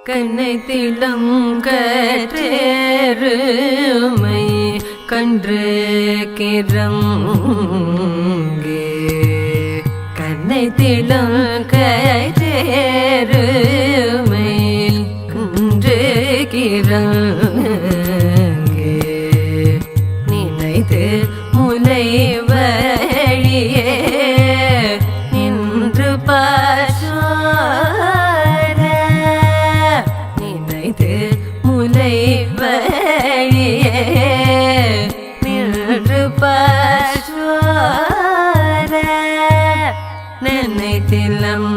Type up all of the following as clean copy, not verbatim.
கண்ணைத்திலம் கற்றேருமை கன்று கிறங்கே கண்ணைத்திலம் கற்றேருமை கன்று கிறங்கே நினைத்து முலை வழியே நின்று பாசோர நினைத்து முலை வழியே நின்று பாசோர நினைத்திலம்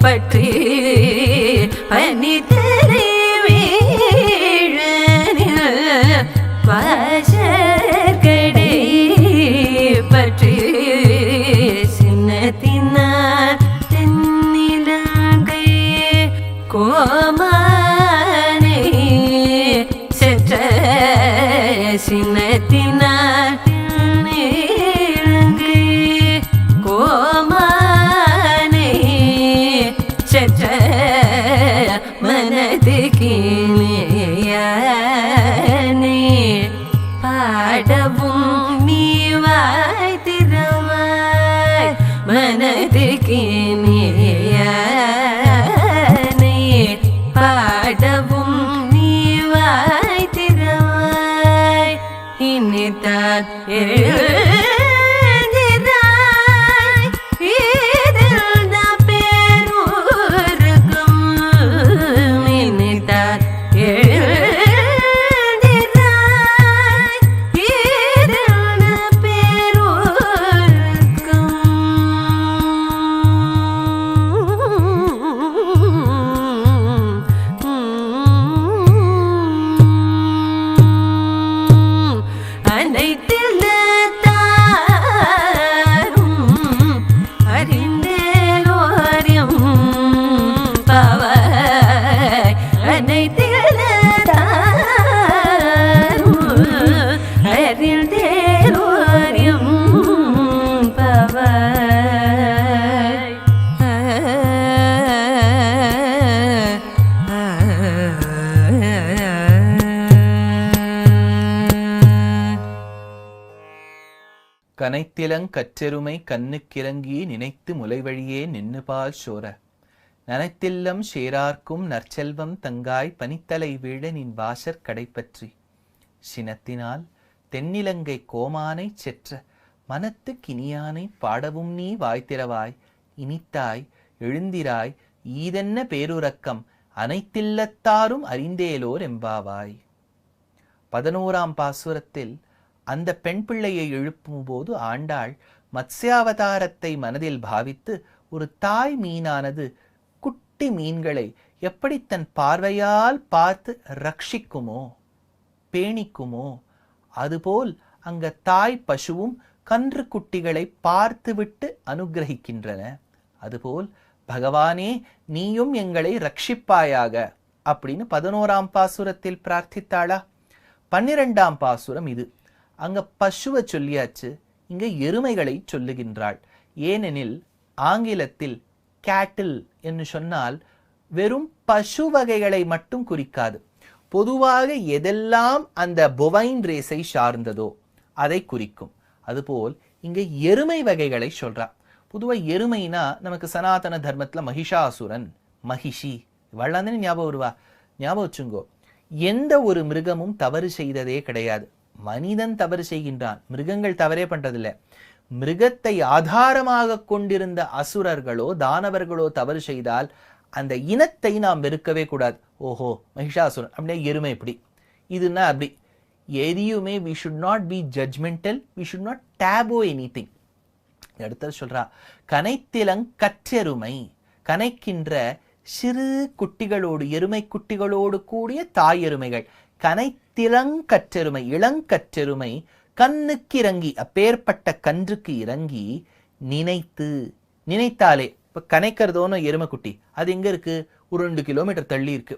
பற்றி பனித்தலை வீழனில் வாசற்கடை பற்றி சின்னத்தினார் தென்னிலங்கை கோமானை செற்ற சின்னத்தினார் தென்னிலங்கை கோமானை செற்ற மனதுக்கினியானே பாடவும் நீ வாய் திறவாய் மனதுக்கினியானே பாடவும் நீ வாய் திறவாய் இனித்தான் கனைத்திலங் கற்றெருமை கண்ணுக்கிறங்கி நினைத்து முலைவழியே நின்னுபால் சோர நனைத்தில்லம் சேரார்க்கும் நற்செல்வம் தங்காய் பனித்தலை வீழ நின் வாசற் கடைப்பற்றி சினத்தினால் தென்னிலங்கை கோமானை செற்ற மனத்துக்கினியானை பாடவும் நீ வாய்த்திரவாய் இனித்தாய் எழுந்திராய் ஈதென்ன பேருறக்கம் அனைத்தில்லத்தாரும் அறிந்தேலோர் எம்பாவாய். 11ஆம் பாசுரத்தில் அந்த பெண் பிள்ளையை எழுப்பும்போது ஆண்டாள் மத்ஸ்யாவதாரத்தை மனதில் பாவித்து ஒரு தாய் மீனானது குட்டி மீன்களை எப்படி தன் பார்வையால் பார்த்து ரட்சிக்குமோ பேணிக்குமோ அதுபோல் அங்க தாய் பசுவும் கன்று குட்டிகளை பார்த்துவிட்டு அனுகிரகிக்கின்றன. அதுபோல் பகவானே நீயும் எங்களை ரட்சிப்பாயாக அப்படின்னு 11ஆம் பாசுரத்தில் பிரார்த்தித்தாளா? 12ஆம் பாசுரம் இது. அங்க பசுவை சொல்லியாச்சு, இங்க எருமைகளை சொல்லுகின்றாள். ஏனெனில் ஆங்கிலத்தில் கேட்டில் என்று சொன்னால் வெறும் பசு வகைகளை மட்டும் குறிக்காது. பொதுவாக எதெல்லாம் அந்த பொவைன் ரேஸை சார்ந்ததோ அதை குறிக்கும். அதுபோல் இங்க எருமை வகைகளை சொல்றா. பொதுவா எருமைனா நமக்கு சனாதன தர்மத்துல மகிஷாசுரன் மகிஷி இவள்ளாம் தானே ஞாபகம் வருவா. ஞாபகம் வச்சுங்கோ, எந்த ஒரு மிருகமும் தவறு செய்ததே கிடையாது. மனிதன் தவறு செய்கின்றான், மிருகங்கள் தவறே பண்றதில்ல. மிருகத்தை ஆதாரமாக கொண்டிருந்த அசுரர்களோ தானவர்களோ தவறு செய்தால் அந்த இனத்தை நாம் வெறுக்கவே கூடாது. ஓஹோ மகிஷாசுரன் அப்படின்னா எருமை இப்படி, இதுன்னா அப்படி, எதையுமே we should not be judgmental, we should not taboo anything. அடுத்தது சொல்றா, கனைத்திலங் கற்றெருமை, கனைக்கின்ற சிறு குட்டிகளோடு, எருமை குட்டிகளோடு கூடிய தாய் எருமைகள், கனைத்திலங்கற்றெருமை, இளங்கற்றெருமை கண்ணுக்கு இறங்கி, அப்பேற்பட்ட கன்றுக்கு இறங்கி நினைத்து, நினைத்தாலே, இப்ப கனைக்கிறதோன்னு எருமை குட்டி அது எங்க இருக்கு, ஒரு 2 கிலோமீட்டர் தள்ளி இருக்கு.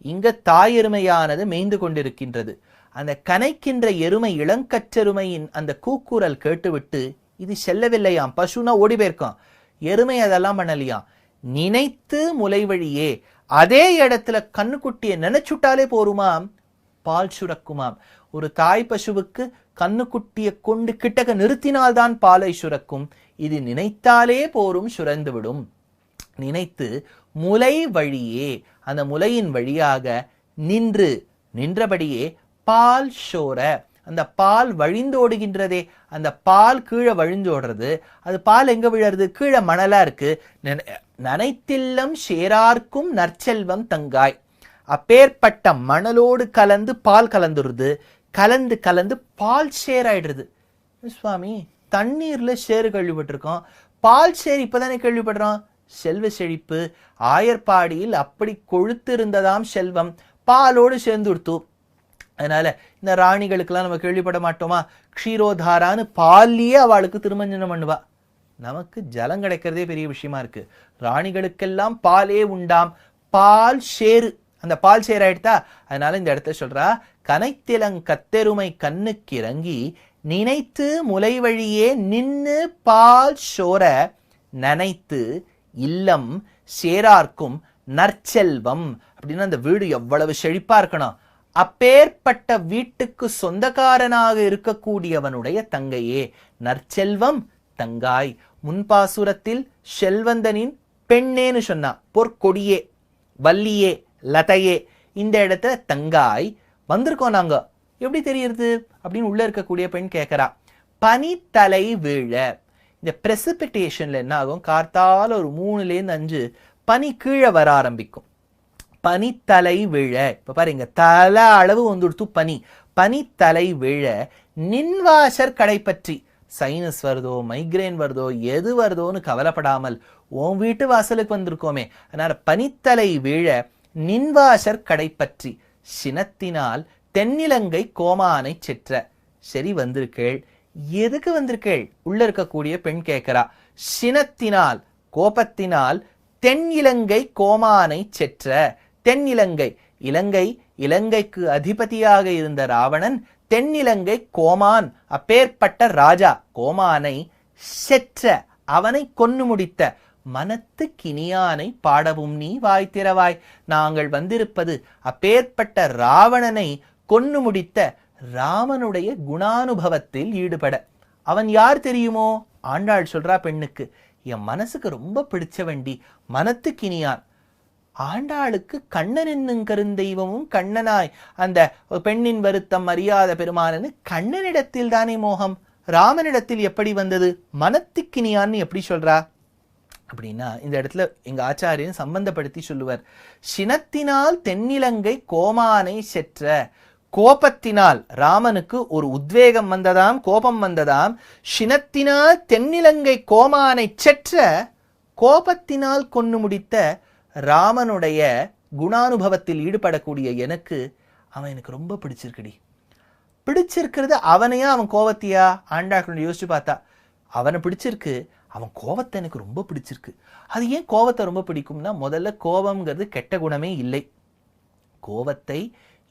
இங்க தாய் எருமையானது மேய்ந்து கொண்டிருக்கின்றது. அந்த கனைக்கின்ற எருமை, இளங்கற்றெருமையின் அந்த கூக்குரல் கேட்டுவிட்டு இது செல்லவில்லையாம். பசுனா ஓடி போயிருக்கான், எருமை அதெல்லாம் பண்ணலையாம். நினைத்து முலை வழியே, அதே இடத்துல கண்ணுக்குட்டியை நினைச்சுட்டாலே போருமாம், பால் சுரக்குமாம். ஒரு தாய் பசுவுக்கு கண்ணுக்குட்டியை கொண்டு கிட்டக்க நிறுத்தினால்தான் பாலை சுரக்கும். இது நினைத்தாலே போரும், சுரந்து விடும். நினைத்து முலை வழியே, அந்த முலையின் வழியாக நின்று, நின்றபடியே பால் சோர, அந்த பால் வழிந்தோடுகின்றதே, அந்த பால் கீழே வழிஞ்சோடுறது. அது பால் எங்க விழறது, கீழே மணலா இருக்கு. நனைத்தில்லம் சேரார்க்கும் நற்செல்வம் தங்காய், அப்பேற்பட்ட மணலோடு கலந்து பால் கலந்துருது, கலந்து கலந்து பால் சேராயிடுறது. சுவாமி தண்ணீர்ல சேறு கேள்விப்பட்டிருக்கோம், பால் சேர் இப்பதானே கேள்விப்படுறோம். செல்வ செழிப்பு ஆயர்பாடியில் அப்படி கொழுத்து இருந்ததாம் செல்வம், பாலோடு சேர்ந்துடுத்து. அதனால இந்த ராணிகளுக்கெல்லாம் நம்ம கேள்விப்பட மாட்டோமா, க்ஷீரோதாரான்னு பாலியே அவளுக்கு திருமஞ்சனம் பண்ணுவா. நமக்கு ஜலம் கிடைக்கிறதே பெரிய விஷயமா இருக்கு. ராணிகளுக்கெல்லாம் பாலே உண்டாம், பால் சேரு, அந்த பால் சேராயிடுதா. அதனால இந்த இடத்த சொல்றா, கனைத்திலங் கத்தெருமை கண்ணுக்கு இறங்கி நினைத்து முலை வழியே நின்னு பால் சோர நனைத்து இல்லம் சேரார்க்கும் நற்செல்வம். அப்படின்னா அந்த வீடு எவ்வளவு செழிப்பா இருக்கணும். அப்பேற்பட்ட வீட்டுக்கு சொந்தக்காரனாக இருக்கக்கூடியவனுடைய தங்கையே, நற்செல்வம் தங்காய். முன்பாசுரத்தில் செல்வந்தனின் பெண்ணேன்னு சொன்னா, பொற்கொடியே, வள்ளியே, லதையே. இந்த இடத்துல தங்காய் வந்திருக்கோம் நாங்க, எப்படி தெரியுது அப்படின்னு உள்ள இருக்கக்கூடிய பெண் கேட்கிறா. பனித்தலை வீழ, இந்த பிரசிபிடேஷன்ல என்ன ஆகும், கார்த்தால ஒரு 3 to 5 பனி கீழே வர ஆரம்பிக்கும். பனித்தலை விழ, இப்ப பாருங்க தலை அளவு வந்துடுத்து பனி, பனித்தலை விழ நின்வாசர் கடை பற்றி. சைனஸ் வருதோ மைக்ரேன் வருதோ எது வருதோன்னு கவலைப்படாமல் உன் வீட்டு வாசலுக்கு வந்திருக்கோமே, அதனால பனித்தலை விழ நின்வாசர் கடை பற்றி சினத்தினால் தென்னிலங்கை கோமானை செற்ற. சரி வந்திருக்கேள், எதுக்கு வந்திருக்கேள் உள்ள இருக்கக்கூடிய பெண் கேட்கிறா. சினத்தினால், கோபத்தினால் தென்னிலங்கை கோமானை செற்ற. தென்னிலங்கை, இலங்கை, இலங்கைக்கு அதிபதியாக இருந்த ராவணன் தென்னிலங்கை கோமான், அப்பேற்பட்ட ராஜா கோமானை செற்ற, அவனை கொன்னு முடித்த. மனத்து கினியானை பாடவும் நீ வாய் திறவாய். நாங்கள் வந்திருப்பது அப்பேற்பட்ட ராவணனை கொன்னு முடித்த ராமனுடைய குணானுபவத்தில் ஈடுபட. அவன் யார் தெரியுமோ, ஆண்டாள் சொல்றா பெண்ணுக்கு, என் மனசுக்கு ரொம்ப பிடிச்ச வண்டி மனத்து கினியான். ஆண்டாளுக்கு கண்ணன் என்னும் கருந்தெய்வமும் கண்ணனாய் அந்த பெண்ணின் வருத்தம் அறியாத பெருமானன்னு கண்ணனிடத்தில் தானே மோகம், ராமனிடத்தில் எப்படி வந்தது, மனத்துக்கினியான்னு எப்படி சொல்றா அப்படின்னா, இந்த இடத்துல எங்க ஆச்சாரியன் சம்பந்தப்படுத்தி சொல்லுவார். சினத்தினால் தென்னிலங்கை கோமானை செற்ற. கோபத்தினால் ராமனுக்கு ஒரு உத்வேகம் வந்ததாம், கோபம் வந்ததாம். சினத்தினால் தென்னிலங்கை கோமானை செற்ற, கோபத்தினால் கொன்னு முடித்த ராமனுடைய குணானுபவத்தில் ஈடுபடக்கூடிய எனக்கு அவன் எனக்கு ரொம்ப பிடிச்சிருக்குடி. பிடிச்சிருக்கிறது அவனையா அவன் கோபத்தையா? ஆண்டாள் யோசிச்சு பார்த்தா, அவனை பிடிச்சிருக்கு, அவன் கோபத்தை எனக்கு ரொம்ப பிடிச்சிருக்கு. அது ஏன் கோபத்தை ரொம்ப பிடிக்கும்னா, முதல்ல கோபம்ங்கிறது கெட்ட குணமே இல்லை. கோபத்தை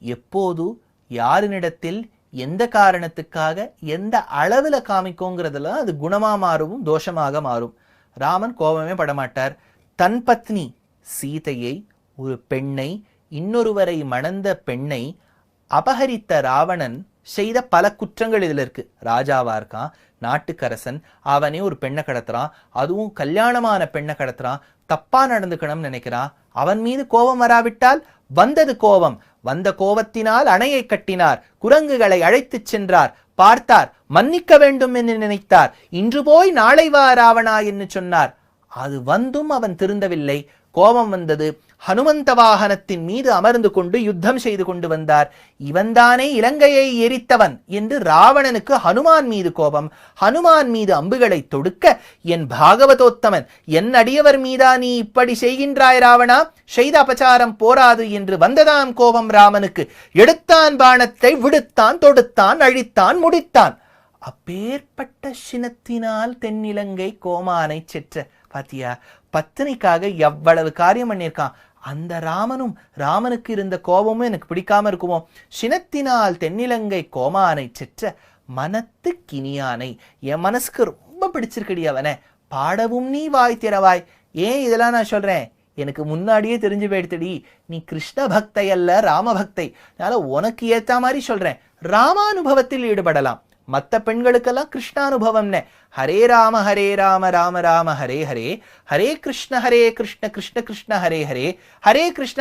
எப்போது யாரினிடத்தில் எந்த காரணத்துக்காக எந்த அளவுல காமிக்கோங்கிறதுல அது குணமா மாறும், தோஷமாக மாறும். ராமன் கோபமே படமாட்டார். தன் பத்னி சீதையை, ஒரு பெண்ணை, இன்னொருவரை மணந்த பெண்ணை அபகரித்த ராவணன் செய்த பல குற்றங்கள் இதுல இருக்கு. ராஜாவா இருக்கான், நாட்டுக்கரசன், அவனே ஒரு பெண்ணை கடத்துறான், அதுவும் கல்யாணமான பெண்ணை கடத்துறான், தப்பா நடந்துக்கணும்னு நினைக்கிறான். அவன் மீது கோபம் வராவிட்டால் வந்தது கோபம். வந்த கோபத்தினால் அணையை கட்டினார். குரங்குகளை அழைத்துச் சென்றார். பார்த்தார், மன்னிக்க வேண்டும் என்று நினைத்தார். இன்று போய் நாளை வா ராவணா என்று சொன்னார். அது வந்தும் அவன் திருந்தவில்லை. கோபம் வந்தது. ஹனுமந்த வாகனத்தின் மீது அமர்ந்து கொண்டு யுத்தம் செய்து கொண்டு வந்தார். இவன்தானே இலங்கையை எரித்தவன் என்று ராவணனுக்கு ஹனுமான் மீது கோபம். ஹனுமான் மீது அம்புகளை தொடுக்க, என் பாகவதோத்தமன், என் அடியவர் மீதா நீ இப்படி செய்கின்றாய் ராவணா, செய்த அபச்சாரம் போராது என்று வந்ததாம் கோபம் ராமனுக்கு. எடுத்தான் பாணத்தை, விடுத்தான், தொடுத்தான், அழித்தான், முடித்தான். அப்பேற்பட்ட சினத்தினால் தென்னிலங்கை கோமானை செற்ற. பாத்தியா, பத்தினிக்காக எவ்வளவு காரியம் பண்ணியிருக்கான். அந்த ராமனுக்கு இருந்த கோபமும் எனக்கு பிடிக்காம இருக்குமோ. சினத்தினால் தென்னிலங்கை கோமானை செற்ற மனத்து கினியானை. என் மனசுக்கு ரொம்ப பிடிச்சிருக்கடி அவனை. பாடவும் நீ வாய் திறவாய். ஏன் இதெல்லாம் நான் சொல்றேன்? எனக்கு முன்னாடியே தெரிஞ்சு போயிடுத்தடி, நீ கிருஷ்ண பக்தை அல்ல ராம பக்தை. அதனால உனக்கு ஏத்த மாதிரி சொல்றேன், ராமானுபவத்தில் ஈடுபடலாம். மற்ற பெண்களுக்கெல்லாம் கிருஷ்ணானுபவம்னே. ஹரே ராம ராம ராம ஹரே ஹரே, ஹரே கிருஷ்ண கிருஷ்ண கிருஷ்ண ஹரே ஹரே, ஹரே கிருஷ்ண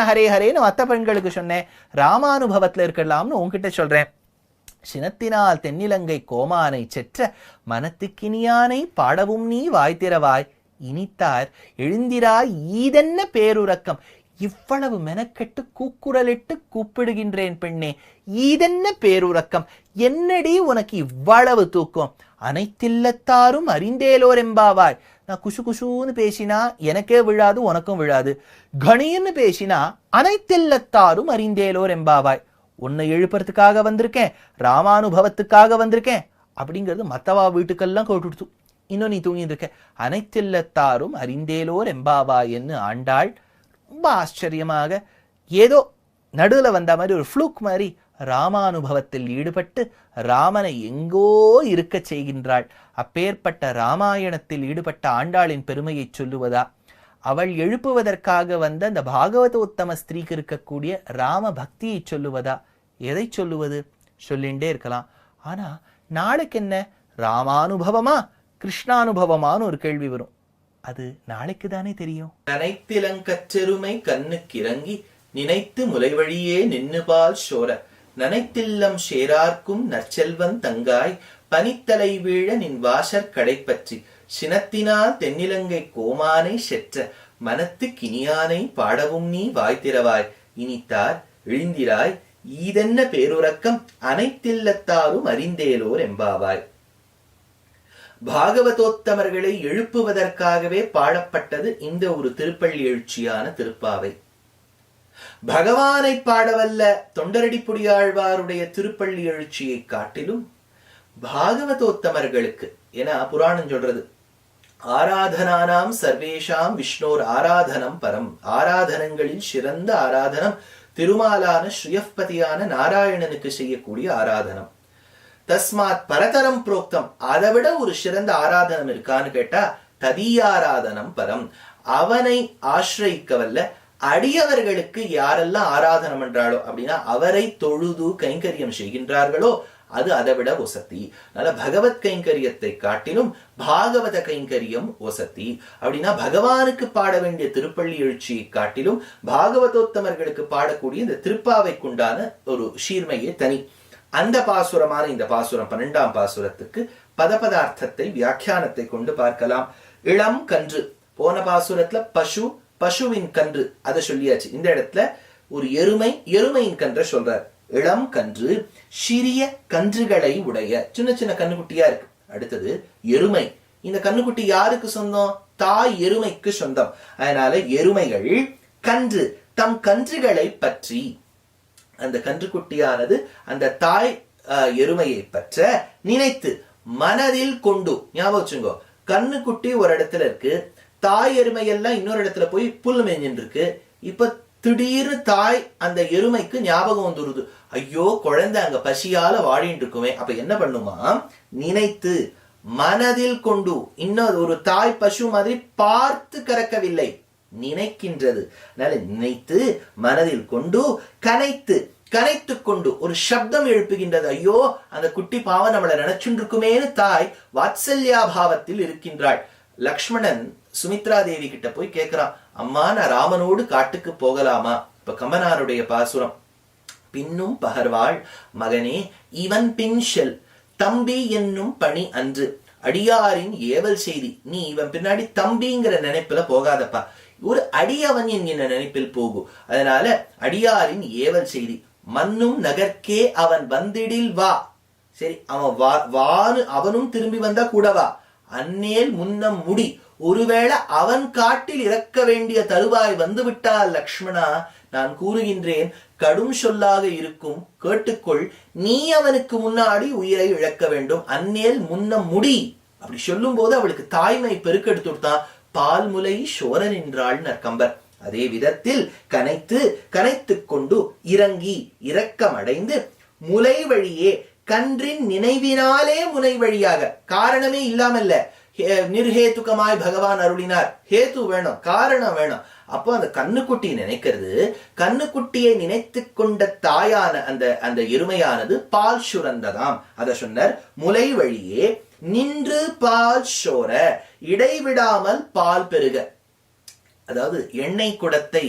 ஹரே ஹரேன்னு மற்ற பெண்களுக்கு சொன்னேன். ராமானுபவத்தில் இருக்கலாம்னு உன்கிட்ட சொல்றேன். சினத்தினால் தென்னிலங்கை கோமானை செற்ற மனத்துக்கினியானை பாடவும் நீ வாய் திறவாய். இனித்தார் எழுந்திராய் ஈதென்ன பேருறக்கம். இவ்வளவு மெனக்கெட்டு கூக்குரலிட்டு கூப்பிடுகின்றேன் பெண்ணே, ஈதென்ன பேருறக்கம், என்னடி உனக்கு இவ்வளவு தூக்கம்? அனைத்தில்லத்தாரும் அறிந்தேலோர் எம்பாவாய். நான் குசு குசுன்னு பேசினா எனக்கே விழாது, உனக்கும் விழாது. கணின்னு பேசினா அனைத்தில்லத்தாரும் அறிந்தேலோர் எம்பாவாய். உன்னை எழுப்புறதுக்காக வந்திருக்கேன், ராமானுபவத்துக்காக வந்திருக்கேன் அப்படிங்கிறது மத்தவா வீட்டுக்கெல்லாம் கேட்டுடுத்து. இன்னும் நீ தூங்கிட்டு இருக்க. அனைத்தில்லத்தாரும் அறிந்தேலோர் எம்பாவாய் என்று ஆண்டாள் ரொம்ப ஆச்சரியமாக ஏதோ நடுவில் வந்த மாதிரி ஒரு ஃப்ளூக் மாதிரி ராமானுபவத்தில் ஈடுபட்டு ராமனை எங்கோ இருக்க செய்கின்றாள். அப்பேற்பட்ட ராமாயணத்தில் ஈடுபட்ட ஆண்டாளின் பெருமையை சொல்லுவதா, அவள் எழுப்புவதற்காக வந்த அந்த பாகவதோத்தம ஸ்திரீக்கு இருக்கக்கூடிய ராம பக்தியை சொல்லுவதா, எதை சொல்லுவது? சொல்லிண்டே இருக்கலாம். ஆனா நாளைக்கு என்ன, ராமானுபவமா கிருஷ்ணானுபவமானு ஒரு கேள்வி வரும். அது நாளைக்கு தானே தெரியும். நனைத்திலங்கச்செருமை கண்ணுக்கிறங்கி நினைத்து முலைவழியே நின்னுபால் சோர நனைத்தில்லம் சேரார்க்கும் நற்செல்வன் தங்காய் பனித்தலை வீழ நின் வாசற் கடைப்பற்றி சினத்தினால் தென்னிலங்கை கோமானை செற்ற மனத்து கினியானை பாடவும் நீ வாய் திறவாய். இனித்தார் எழுந்திராய் ஈதென்ன பேருறக்கம் அனைத்தில்லத்தாரும் அறிந்தேலோர் எம்பாவாய். பாகவதோத்தமர்களை எழுப்புவதற்காகவே பாடப்பட்டது இந்த ஒரு திருப்பள்ளி எழுச்சியான திருப்பாவை. பகவானை பாடவல்ல தொண்டரடிப்புடியாழ்வாருடைய திருப்பள்ளி எழுச்சியை காட்டிலும் பாகவதோத்தமர்களுக்கு, ஏன்னா புராணம் சொல்றது, ஆராதனானாம் சர்வேஷாம் விஷ்ணோர் ஆராதனம் பரம். ஆராதனங்களில் சிறந்த ஆராதனம் திருமாலான ஸ்ரீயப்பதியான நாராயணனுக்கு செய்யக்கூடிய ஆராதனம். தஸ்மாத் பரதரம் புரோக்தம், அதை விட ஒரு சிறந்த ஆராதனம் இருக்கான்னு கேட்டா ததீயாராதனம் பரம். அவனை ஆசிரியிக்கவல்ல அடியவர்களுக்கு யாரெல்லாம் ஆராதனம் என்றாலோ அப்படின்னா அவரை தொழுது கைங்கரியம் செய்கின்றார்களோ அது அதை விட ஒசத்தி. அதனால பகவத் கைங்கரியத்தை காட்டிலும் பாகவத கைங்கரியம் ஒசத்தி. அப்படின்னா பகவானுக்கு பாட வேண்டிய திருப்பள்ளி எழுச்சியை காட்டிலும் பாகவதோத்தமர்களுக்கு பாடக்கூடிய இந்த திருப்பாவைக்குண்டான ஒரு சீர்மையே தனி. அந்த பாசுரமான இந்த பாசுரம் 12ஆம் பாசுரத்துக்கு பதபதார்த்தத்தை வியாக்கியானத்தை கொண்டு பார்க்கலாம். இளம் கன்று, போன பாசுரத்துல பசு, பசுவின் கன்று அதை சொல்லியாச்சு. இந்த இடத்துல ஒரு எருமையின் கன்றை சொல்றார். இளம் கன்று சிறிய கன்றுகளை உடைய, சின்ன சின்ன கண்ணுக்குட்டியா இருக்கு. அடுத்தது எருமை. இந்த கண்ணுக்குட்டி யாருக்கு சொந்தம்? தாய் எருமைக்கு சொந்தம். அதனால எருமைகள் கன்று தம் கன்றுகளை பற்றி, அந்த கன்றுக்குட்டியானது அந்த தாய் எருமையை பற்ற நினைத்து மனதில் கொண்டு. ஞாபகம் வச்சுங்கோ, கண்ணுக்குட்டி ஒரு இடத்துல இருக்கு, தாய் எருமையெல்லாம் இன்னொரு இடத்துல போய் புல் மேஞ்சின்னு இருக்கு. இப்ப திடீர்னு தாய் அந்த எருமைக்கு ஞாபகம் வந்துருது, ஐயோ குழந்தை அங்க பசியால வாழின்னு இருக்குமே. அப்ப என்ன பண்ணுமா, நினைத்து மனதில் கொண்டு. இன்னொரு ஒரு தாய் பசு மாதிரி பார்த்து கறக்கவில்லை, நினைக்கின்றது. நினைத்து மனதில் கொண்டு கனைத்து கொண்டு ஒரு சப்தம் எழுப்புகின்றது. ஐயோ அந்த குட்டி பாவம் நம்மளை நினைச்சுட்டு இருக்குமேனு தாய் வாத்சல்யா பாவத்தில் இருக்கின்றாள். லக்ஷ்மணன் சுமித்ரா தேவி கிட்ட போய் கேட்கிறான், அம்மா நான் ராமனோடு காட்டுக்கு போகலாமா இப்ப கம்பனாருடைய பாசுரம், பின்னும் பகர்வாள் மகனே இவன் பின் ஷெல், தம்பி என்னும் பணி அன்று, அடியாரின் ஏவல் செய்தி. நீ இவன் பின்னாடி தம்பிங்கிற நினைப்புல போகாதப்பா, ஒரு அடியவன் என்கிற நினைப்பில் போகும். அதனால அடியாரின் ஏவல் செய்தி. மன்னும் நகர்க்கே அவன் வந்திடில் வா. சரி, அவன் அவனும் திரும்பி வந்தா கூட வா. அந்நேல் முன்னம் முடி, ஒருவேளை அவன் காட்டில் இறக்க வேண்டிய தருவாய் வந்துவிட்டால் லக்ஷ்மணா, நான் கூறுகின்றேன், கடும் சொல்லாக இருக்கும், கேட்டுக்கொள். நீ அவனுக்கு முன்னாடி உயிரை இழக்க வேண்டும். அந்நேல் முன்னம் முடி. அப்படி சொல்லும் போது அவளுக்கு தாய்மை பெருக்கெடுத்து கொடுத்தான். பால்முலை சோரன் என்றாள் நற்கம்பர். அதே விதத்தில் கனைத்து கொண்டு இறங்கி இரக்கமடைந்து முலை வழியே, கன்றின் நினைவினாலே முனை வழியாக, காரணமே இல்லாமல்ல, நிர்ஹேதுக்கமாய் பகவான் அருளினார். ஹேது வேணும், காரணம் வேணும். அப்போ அந்த கண்ணுக்குட்டி நினைக்கிறது, கண்ணுக்குட்டியை நினைத்து கொண்ட தாயான அந்த எருமையானது பால் சுரந்ததாம். அத சொன்னார். முலை வழியே நின்று பால் சோர, இடைவிடாமல் பால் பெருக. அதாவது எண்ணெய் குடத்தை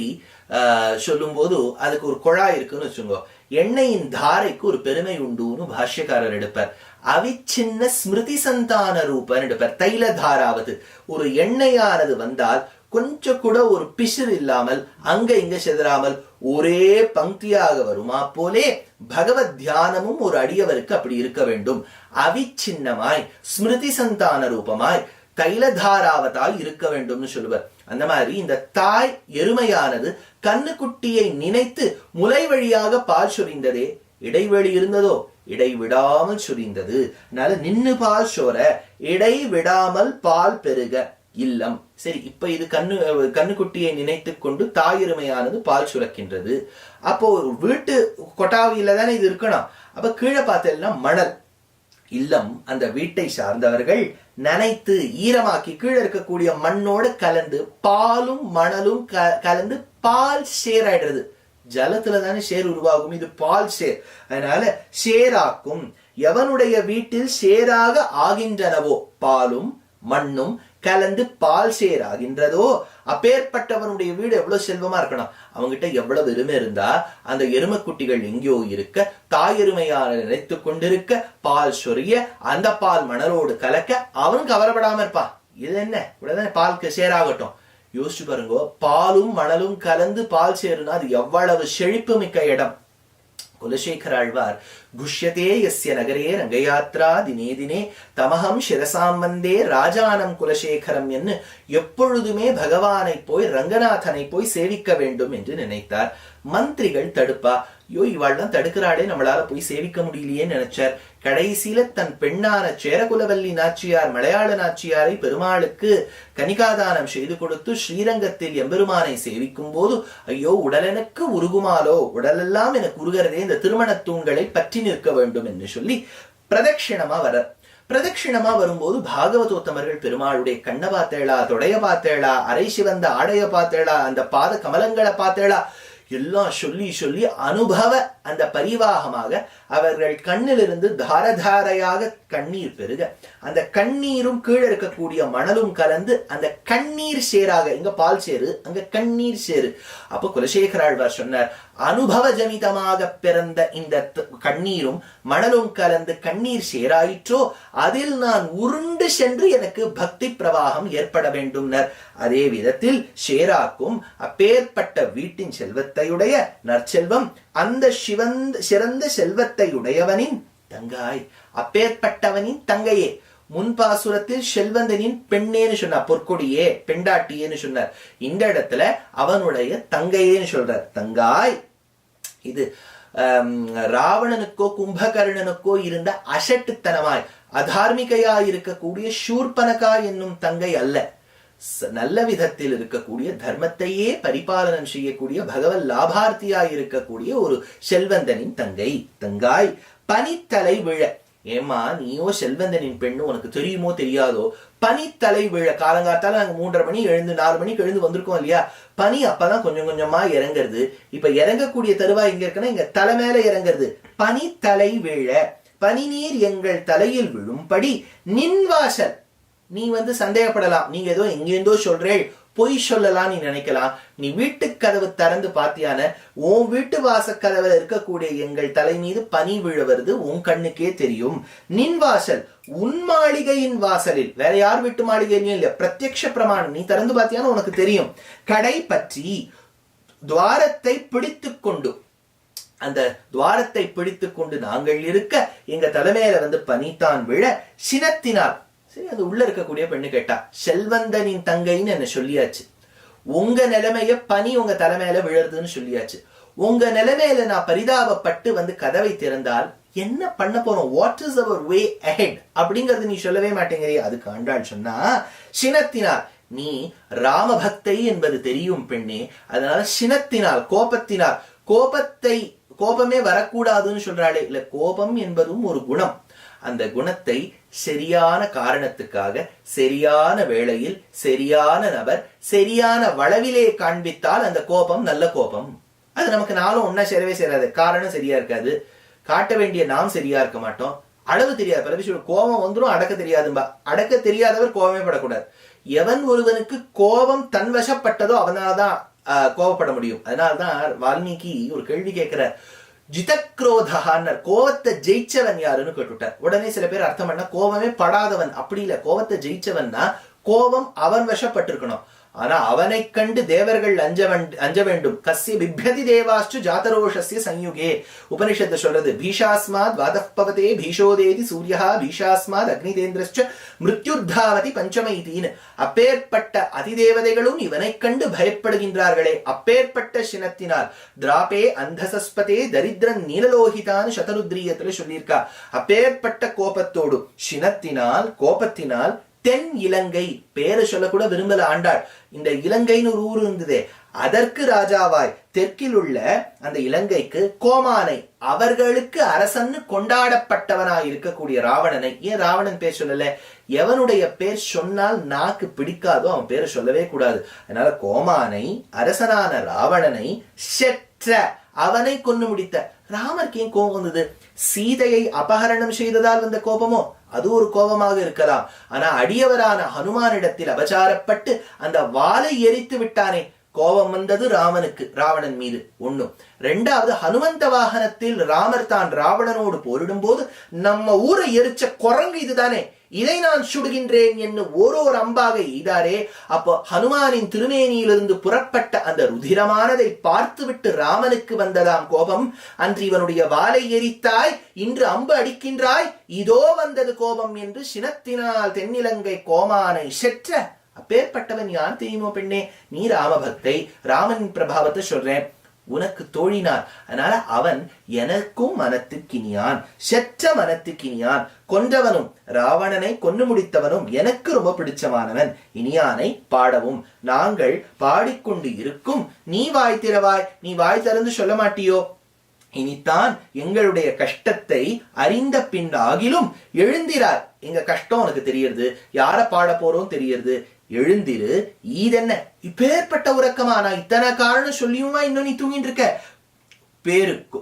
சொல்லும் போது அதுக்கு ஒரு குழாய் இருக்குன்னு வச்சுக்கோ. எண்ணெயின் தாரைக்கு ஒரு பெருமை உண்டுன்னு பாஷ்யக்காரர் எடுப்பார். அவிச்சின்ன ஸ்மிருதி சந்தான ரூபன் எடுப்பார். தைல தாராவது, ஒரு எண்ணெயானது வந்தால் கொஞ்சம் கூட ஒரு பிசிறு இல்லாமல் அங்க இங்க செதறாமல் ஒரே பங்கியாக வருமா போலே பகவத் தியானமும் ஒரு அடியவருக்கு அப்படி இருக்க வேண்டும். அவிச்சின்னமாய் ஸ்மிருதி சந்தான ரூபமாய் தைலதாராவதால் இருக்க வேண்டும்னு சொல்லுவார். அந்த மாதிரி இந்த தாய் எருமையானது கண்ணுக்குட்டியை நினைத்து முலை வழியாக பால் சொரிந்ததே. இடைவெளி இருந்ததோ? இடைவிடாமல் சொரிந்தது. அதனால நின்னு பால் சோர, இடைவிடாமல் பால் பெருக இல்லம். சரி, இப்ப இது கண்ணுக்குட்டியை நினைத்து கொண்டு தாய் எருமையானது பால் சுரக்கின்றது. அப்போ ஒரு வீட்டு கொட்டாவியில தானே இது இருக்கணும். அப்ப கீழே பார்த்தேன்னா மணல். இல்லம் அந்த வீட்டை சார்ந்தவர்கள் நனைத்து ஈரமாக்கி கீழே இருக்கக்கூடிய மண்ணோடு கலந்து பாலும் மணலும் கலந்து பால் சேர் ஆயிடுறது. ஜலத்துல தானே சேர் உருவாகும், இது பால் சேர். அதனால சேராக்கும். எவனுடைய வீட்டில் சேராக ஆகின்றனவோ, பாலும் மண்ணும் கலந்து பால் சேர் ஆகின்றதோ, அப்பேற்பட்டவனுடைய வீடு எவ்வளவு செல்வமா இருக்கணும். அவங்கிட்ட எவ்வளவு எருமை இருந்தா அந்த எருமை குட்டிகள் எங்கேயோ இருக்க, தாய் எருமையான நினைத்து கொண்டிருக்க, பால் சொரிய, அந்த பால் மணலோடு கலக்க அவனும் கவலைப்படாம இருப்பான். இது என்ன இவ்வளவுதானே பாலுக்கு சேராகட்டும். யோசிச்சு பாருங்க, பாலும் மணலும் கலந்து பால் சேருனா அது எவ்வளவு செழிப்பு மிக்க இடம். குலசேகராழ்வார் குஷ்யதே யஸ்ய நகரே ரங்கயாத்ரா தினே தினே தமகம் சிரசாம் வந்தே ராஜானம் குலசேகரம் என்று எப்பொழுதுமே பகவானை போய் ரங்கநாதனை போய் சேவிக்க வேண்டும் என்று நினைத்தார். மந்திரிகள் தடுப்பா, ஐயோ இவாள்லாம் தடுக்கிறாளே, நம்மளால போய் சேவிக்க முடியலையே நினைச்சார். கடைசியில தன் பெண்ணான சேரகுலவல்லி நாச்சியார் மலையாள நாச்சியாரை பெருமாளுக்கு கனிகாதானம் செய்து கொடுத்து ஸ்ரீரங்கத்தில் எம்பெருமானை சேவிக்கும் போது, ஐயோ உடலெனக்கு உருகுமாலோ, உடலெல்லாம் எனக்கு உருகிறதே, இந்த திருமண தூண்களை பற்றி நிற்க வேண்டும் என்று சொல்லி பிரதட்சிணமா வர. பிரதட்சிணமா வரும்போது பாகவதோத்தமர்கள் பெருமாளுடைய கண்ணை பார்த்தேளா, தொடைய பார்த்தேளா, அரை சிவந்த ஆடைய பார்த்தேளா, அந்த பாத கமலங்களை பார்த்தேளா, எல்லாம் சொல்லி சொல்லி அனுபவ அந்த பரிவாகமாக அவர்கள் கண்ணிலிருந்து தாரதாரையாக கண்ணீர் பெருக, அந்த கண்ணீரும் கீழே இருக்கக்கூடிய மணலும் கலந்து அந்த கண்ணீர் சேராக, இங்க பால் சேரு அங்க கண்ணீர் சேரு. அப்போ குலசேகராழ்வார் சொன்னார், அனுபவ ஜனிதமாக பிறந்த இந்த கண்ணீரும் மணலும் கலந்து கண்ணீர் சேராயிற்றோ, அதில் நான் உருண்டு சென்று எனக்கு பக்தி பிரவாகம் ஏற்பட வேண்டும். அதே விதத்தில் சேராக்கும் அப்பேற்பட்ட வீட்டின் செல்வத்தையுடைய நற்செல்வம் அந்த சிறந்த செல்வத்தை உடையவனின் தங்காய், அப்பேற்பட்டவனின் தங்கையே. முன்பாசுரத்தில் செல்வந்தனின் பெண்ணேன்னு சொன்னார், பொற்கொடியே பெண்டாட்டியேன்னு சொன்னார். இந்த இடத்துல அவனுடைய தங்கையேன்னு சொல்றார். தங்காய், இது ராவணனுக்கோ கும்பகர்ணனுக்கோ இருந்த அசட்டுத்தனமாய் அதார்மிகையாய் இருக்கக்கூடிய சூர்பனகா என்னும் தங்கை அல்ல, நல்ல விதத்தில் இருக்கக்கூடிய தர்மத்தையே பரிபாலனம் செய்யக்கூடிய பகவத் லாபார்த்தியாய் இருக்கக்கூடிய ஒரு செல்வந்தனின் தங்கை. தங்காய் பனித்தலை விழ. ஏமா நீயோ செல்வந்தனின் பெண்ணு, உனக்கு தெரியுமோ தெரியாதோ, பனித்தலை விழ. காலங்காத்தால நாங்க 3:30 மணி எழுந்து 4 மணிக்கு எழுந்து வந்திருக்கோம் இல்லையா, பனி அப்பதான் கொஞ்சம் கொஞ்சமா இறங்குறது. இப்ப இறங்கக்கூடிய தருவாய் எங்க இருக்குன்னா இங்க தலை மேல இறங்குறது. பனித்தலை விழ, பனி நீர் எங்கள் தலையில் விழும்படி நின் வாசல். நீ சந்தேகப்படலாம், நீங்க ஏதோ எங்கேருந்தோ சொல்றேன், பொய் சொல்லலாம் நீ நினைக்கலாம். நீ வீட்டு கதவு திறந்து பாத்தியான உன் வீட்டு வாசக்கதவுல இருக்கக்கூடிய எங்கள் தலை மீது பனி விழ வருது உன் கண்ணுக்கே தெரியும். நின் வாசல் உன் மாளிகையின் வாசலில், வேற யார் வீட்டு மாளிகையும் இல்ல, பிரத்யக்ஷ பிரமாணம், நீ திறந்து பாத்தியான உனக்கு தெரியும். கடை பற்றி துவாரத்தை பிடித்து கொண்டு, அந்த துவாரத்தை பிடித்து கொண்டு நாங்கள் இருக்க எங்க தலைமையில வந்து பனித்தான் விழ சினத்தினார். சரி, அது உள்ள இருக்கக்கூடிய பெண்ணு கேட்டா, செல்வந்தனின் தங்கைன்னு என்ன சொல்லியாச்சு, உங்க நிலைமைய பனி உங்க தலைமையில விழறதுன்னு சொல்லியாச்சு, உங்க நிலைமையில நான் பரிதாபப்பட்டு வந்து கதவை திறந்தால் என்ன பண்ண போறோம், what is our way ahead அப்படிங்கறது நீ சொல்லவே மாட்டேங்கிறே. அதுக்கு ஆண்டாள் சொன்னா, சினத்தினார், நீ ராமபக்தை என்பது தெரியும் பெண்ணே, அதனால சினத்தினால், கோபத்தினால், கோபமே வரக்கூடாதுன்னு சொல்றாளே, இல்ல கோபம் என்பதும் ஒரு குணம். அந்த குணத்தை சரியான காரணத்துக்காக சரியான வேளையில் சரியான நபர் சரியான வளவிலே காண்பித்தால் அந்த கோபம் நல்ல கோபம். அது நமக்கு நாளும் ஒன்னா சேரவே சேராது. காரணம் சரியா இருக்காது, காட்ட வேண்டிய நாம் சரியா இருக்க மாட்டோம், அளவு தெரியாது. பல விஷயம் கோபம் வந்துடும், அடக்க தெரியாதும்பா. அடக்க தெரியாதவர் கோபமே படக்கூடாது. எவன் ஒருவனுக்கு கோபம் தன் வசப்பட்டதோ அவனால்தான் கோபப்பட முடியும். அதனால்தான் வால்மீகி ஒரு கேள்வி கேட்கிறார், ஜிதக்ரோதஹான்னர், கோபத்தை ஜெயிச்சவன் யாருன்னு கேட்டுட்டார். உடனே சில பேர் அர்த்தம் பண்ண கோபமே படாதவன், அப்படி இல்ல, கோபத்தை ஜெயிச்சவன்னா கோபம் அவன் வசப்பட்டிருக்கணும். ஆனா அவனை கண்டு தேவர்கள் அஞ்ச வேண்டும். கஸ்ய பிப்யதி தேவாஸ்டு ஜாதரோஷஸ்ய சம்யுகே. உபனிஷத்து சொல்றது, பீஷாஸ்மாத் வாதப்பவதே பீஷோதேதி சூர்யா பீஷாஸ்மாத் அக்னிதேந்திரஸ்ச மிருத்யுத்தாவதி பஞ்சமைதீன். அப்பேற்பட்ட அதிதேவதைகளும் இவனை கண்டு பயப்படுகின்றார்களே, அப்பேற்பட்ட சினத்தினால் திராபே அந்தசஸ்பதே தரித்திரன் நீலலோகிதான் சதருத்ரியத்துல சொல்லியிருக்கா. அப்பேற்பட்ட கோபத்தோடு சினத்தினால் கோபத்தினால் தென் இலங்கை, பேரை சொல்ல கூட விரும்பல ஆண்டாள். இந்த இலங்கைன்னு ஒரு ஊர் இருந்ததே, அதற்கு ராஜாவாய் தெற்கில் உள்ள அந்த இலங்கைக்கு கோமானை, அவர்களுக்கு அரசன்னு கொண்டாடப்பட்டவனாய் இருக்கக்கூடிய ராவணனை, ஏன் ராவணன் பேர் சொல்லல, எவனுடைய பேர் சொன்னால் நாக்கு பிடிக்காதோ அவன் பேரை சொல்லவே கூடாது. அதனால கோமானை, அரசனான ராவணனை செற்ற, அவனை கொன்னு முடித்த. ராமருக்கு ஏன் கோபம் வந்தது? சீதையை அபகரணம் செய்ததால் வந்த கோபமோ? அது ஒரு கோபமாக இருக்கலாம். ஆனா அடியவரான ஹனுமானிடத்தில் அபச்சாரப்பட்டு அந்த வாளை எரித்து விட்டானே, கோபம் வந்தது ராமனுக்கு, ராவணன் மீது. ஒண்ணும். ரெண்டாவது, ஹனுமந்த வாகனத்தில் ராமர் தான் ராவணனோடு போரிடும் போது நம்ம ஊரை எரிச்ச குரங்கு இதுதானே, இதை நான் சுடுகின்றேன் என்று ஓரோர் அம்பாக எய்தாரே. அப்போ ஹனுமானின் திருமேனியிலிருந்து புறப்பட்ட அந்த ருதிரமானதை பார்த்துவிட்டு ராமனுக்கு வந்ததாம் கோபம். அன்று இவனுடைய வாளை எரித்தாய், இன்று அம்பு அடிக்கின்றாய், இதோ வந்தது கோபம் என்று சினத்தினால் தென்னிலங்கை கோமானை செற்ற. அப்பேற்பட்டவன் யார் தெரியுமோ பெண்ணே, நீ ராமபக்தை, ராமனின் பிரபாவத்தை சொல்றேன், உனக்கு தோழினான். அதனால அவன் எனக்கும் மனத்துக்கினியான், செற்ற மனத்துக்கினியான், கொன்றவனும் ராவணனை கொன்று முடித்தவனும் எனக்கு ரொம்ப பிடிச்சமானவன். இனியானை பாடவும் நாங்கள் பாடிக்கொண்டு இருக்கும். நீ வாய் திறவாய், நீ வாய் திறந்து சொல்ல மாட்டியோ? இனித்தான் எங்களுடைய கஷ்டத்தை அறிந்த பின் ஆகிலும் எழுந்திராய். எங்க கஷ்டம் உனக்கு தெரியறது, யார பாட போறோம் தெரியறது, எழுந்திரு. ஈதென்ன இப்பேற்பட்ட உறக்கமா? நான் இத்தனை காரணம் சொல்லியுமா இன்னும் நீ தூங்கிட்டு இருக்க?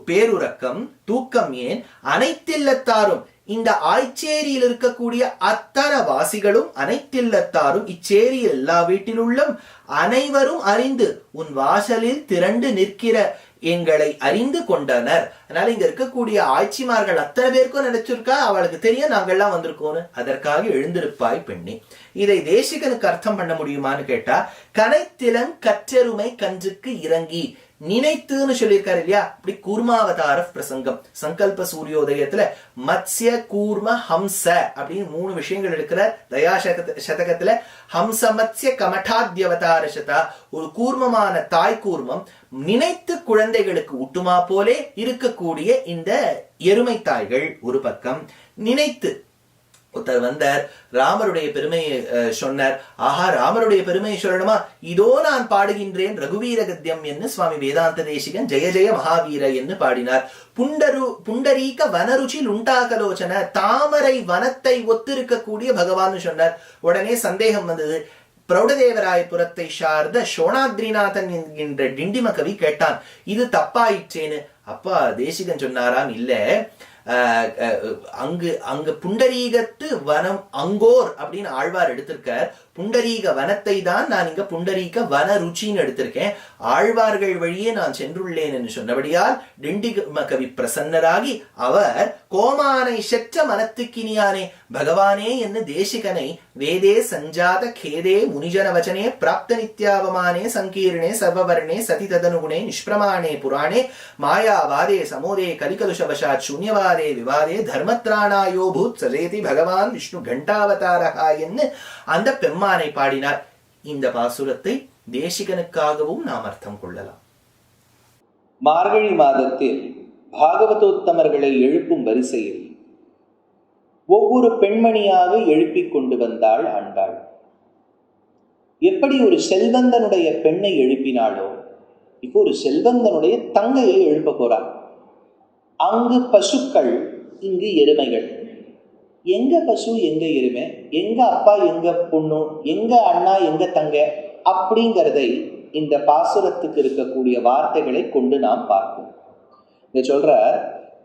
பேருறக்கம் தூக்கம் ஏன்? அனைத்தில்லத்தாரும், இந்த ஆய்ச்சேரியில் இருக்கக்கூடிய அத்தனை வாசிகளும் அனைத்தில்லத்தாரும், இச்சேரியில் எல்லா வீட்டிலுள்ளும் அனைவரும் அறிந்து உன் வாசலில் திரண்டு நிற்கிற எங்களை அறிந்து கொண்டனர். அதனால இங்க இருக்கக்கூடிய ஆட்சிமார்கள் அத்தனை பேருக்கும் நினைச்சிருக்கா, அவளுக்கு தெரியும் நாங்கள்லாம் வந்திருக்கோன்னு. அதற்காக எழுந்திருப்பாய் பெண்ணே. இதை தேசிகனுக்கு அர்த்தம் பண்ண முடியுமான்னு கேட்டா, கனைத்திலங் கற்றெருமை கன்றுக்கு இறங்கி நினைத்துன்னு சொல்லியிருக்காரு இல்லையா, அப்படி கூர்மாவதார பிரசங்கம். சங்கல்ப சூரியோதயத்துல மத்ஸ்ய கூர்ம ஹம்ச அப்படின்னு 3 விஷயங்கள் எடுக்கிற தயா சதகத்துல ஹம்ச மத்ஸ்ய கமடாத்யவதார சதா, ஒரு கூர்மமான தாய் கூர்மம் நினைத்து குழந்தைகளுக்கு ஊட்டுமா போலே இருக்கக்கூடிய இந்த எருமை தாய்கள் ஒரு பக்கம். நினைத்து ஒருத்தர் வந்தார், ராமருடைய பெருமையை சொன்னார். ஆஹா, ராமருடைய பெருமையை சொல்லணுமா, இதோ நான் பாடுகின்றேன் ரகுவீர கத்தியம் என்று சுவாமி வேதாந்த தேசிகன் ஜெய ஜெய மகாவீர என்று பாடினார். புண்டரீக வனருச்சில் உண்டாகலோச்சன, தாமரை வனத்தை ஒத்திருக்கக்கூடிய பகவான் சொன்னார். உடனே சந்தேகம் வந்தது. பிரௌடதேவராயபுரத்தை சார்ந்த சோணாத்ரிநாதன் என்கின்ற டிண்டிம கவி கேட்டான், இது தப்பாயிற்றேன்னு. அப்பா தேசிகன் சொன்னாராம், இல்ல, அங்கு புண்டரீகத்து வனம் அங்கோர் அப்படின்னு ஆழ்வார் எடுத்திருக்கார். புண்டரீக வனத்தை தான் நான் இங்க புண்டரீக வன ருச்சின்னு எடுத்திருக்கேன். ஆழ்வார்கள் வழியே நான் சென்றுள்ளேன் என்று சொன்னபடியால் டிண்டிம கவி பிரசன்னராகி அவர் கோமானை செற்ற மனத்துக்கினியானே பகவானே என்ன தேசிகனை வேதே சஞ்சாத கேதே முனிஜன வச்சனே பிராப்த நித்யாவமானே சங்கீர்ணே சர்வவர்ணே சதி ததனுகுணே நிஷ்பிரமாணே புராணே மாயாவாதே சமோதே கலிகலுஷவசாத் சூன்யவாதே விவாதே தர்மத்ராணாயோ பூத் சஜேதி பகவான் விஷ்ணு கண்டாவதாரகா என்று அந்த பெம்மானை பாடினார். இந்த பாசுரத்தை தேசிகனுக்காகவும் நாம் அர்த்தம் கொள்ளலாம். மார்கழி மாதத்தில் பாகவதோத்தமர்களை எழுப்பும் வரிசையில் ஒவ்வொரு பெண்மணியாக எழுப்பிக் கொண்டு வந்தாள் ஆண்டாள். எப்படி ஒரு செல்வந்தனுடைய பெண்ணை எழுப்பினாளோ இப்போ ஒரு செல்வந்தனுடைய தங்கையை எழுப்ப போறாள். அங்கு பசுக்கள், இங்கு எருமைகள். எங்க பசு எங்க எருமை, எங்க அப்பா எங்க பொண்ணு, எங்க அண்ணா எங்க தங்க அப்படிங்கிறதை இந்த பாசுரத்துக்கு இருக்கக்கூடிய வார்த்தைகளை கொண்டு நாம் பார்ப்போம். இத சொல்ற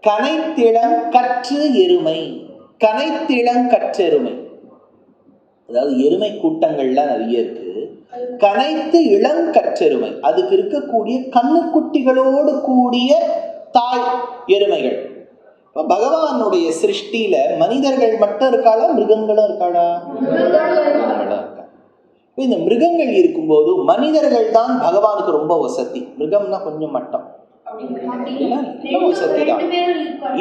கனைத்திளம் கற்று எருமை, கனைத்திளம் கற்றெருமை. அதாவது எருமை கூட்டங்கள்லாம் நிறைய இருக்கு. கனைத்து இளம் கற்றெருமை, அதுக்கு இருக்கக்கூடிய கண்ணுக்குட்டிகளோடு கூடிய தாய் எருமைகள். பகவானுடைய சிருஷ்டியில மனிதர்கள் மட்டும் இருக்காளா, மிருகங்களும் இருக்காளா? இந்த மிருகங்கள் இருக்கும்போது மனிதர்கள் தான் பகவானுக்கு ரொம்ப வசதி. மிருகம்னா கொஞ்சம் மட்டம், வசதி தான்,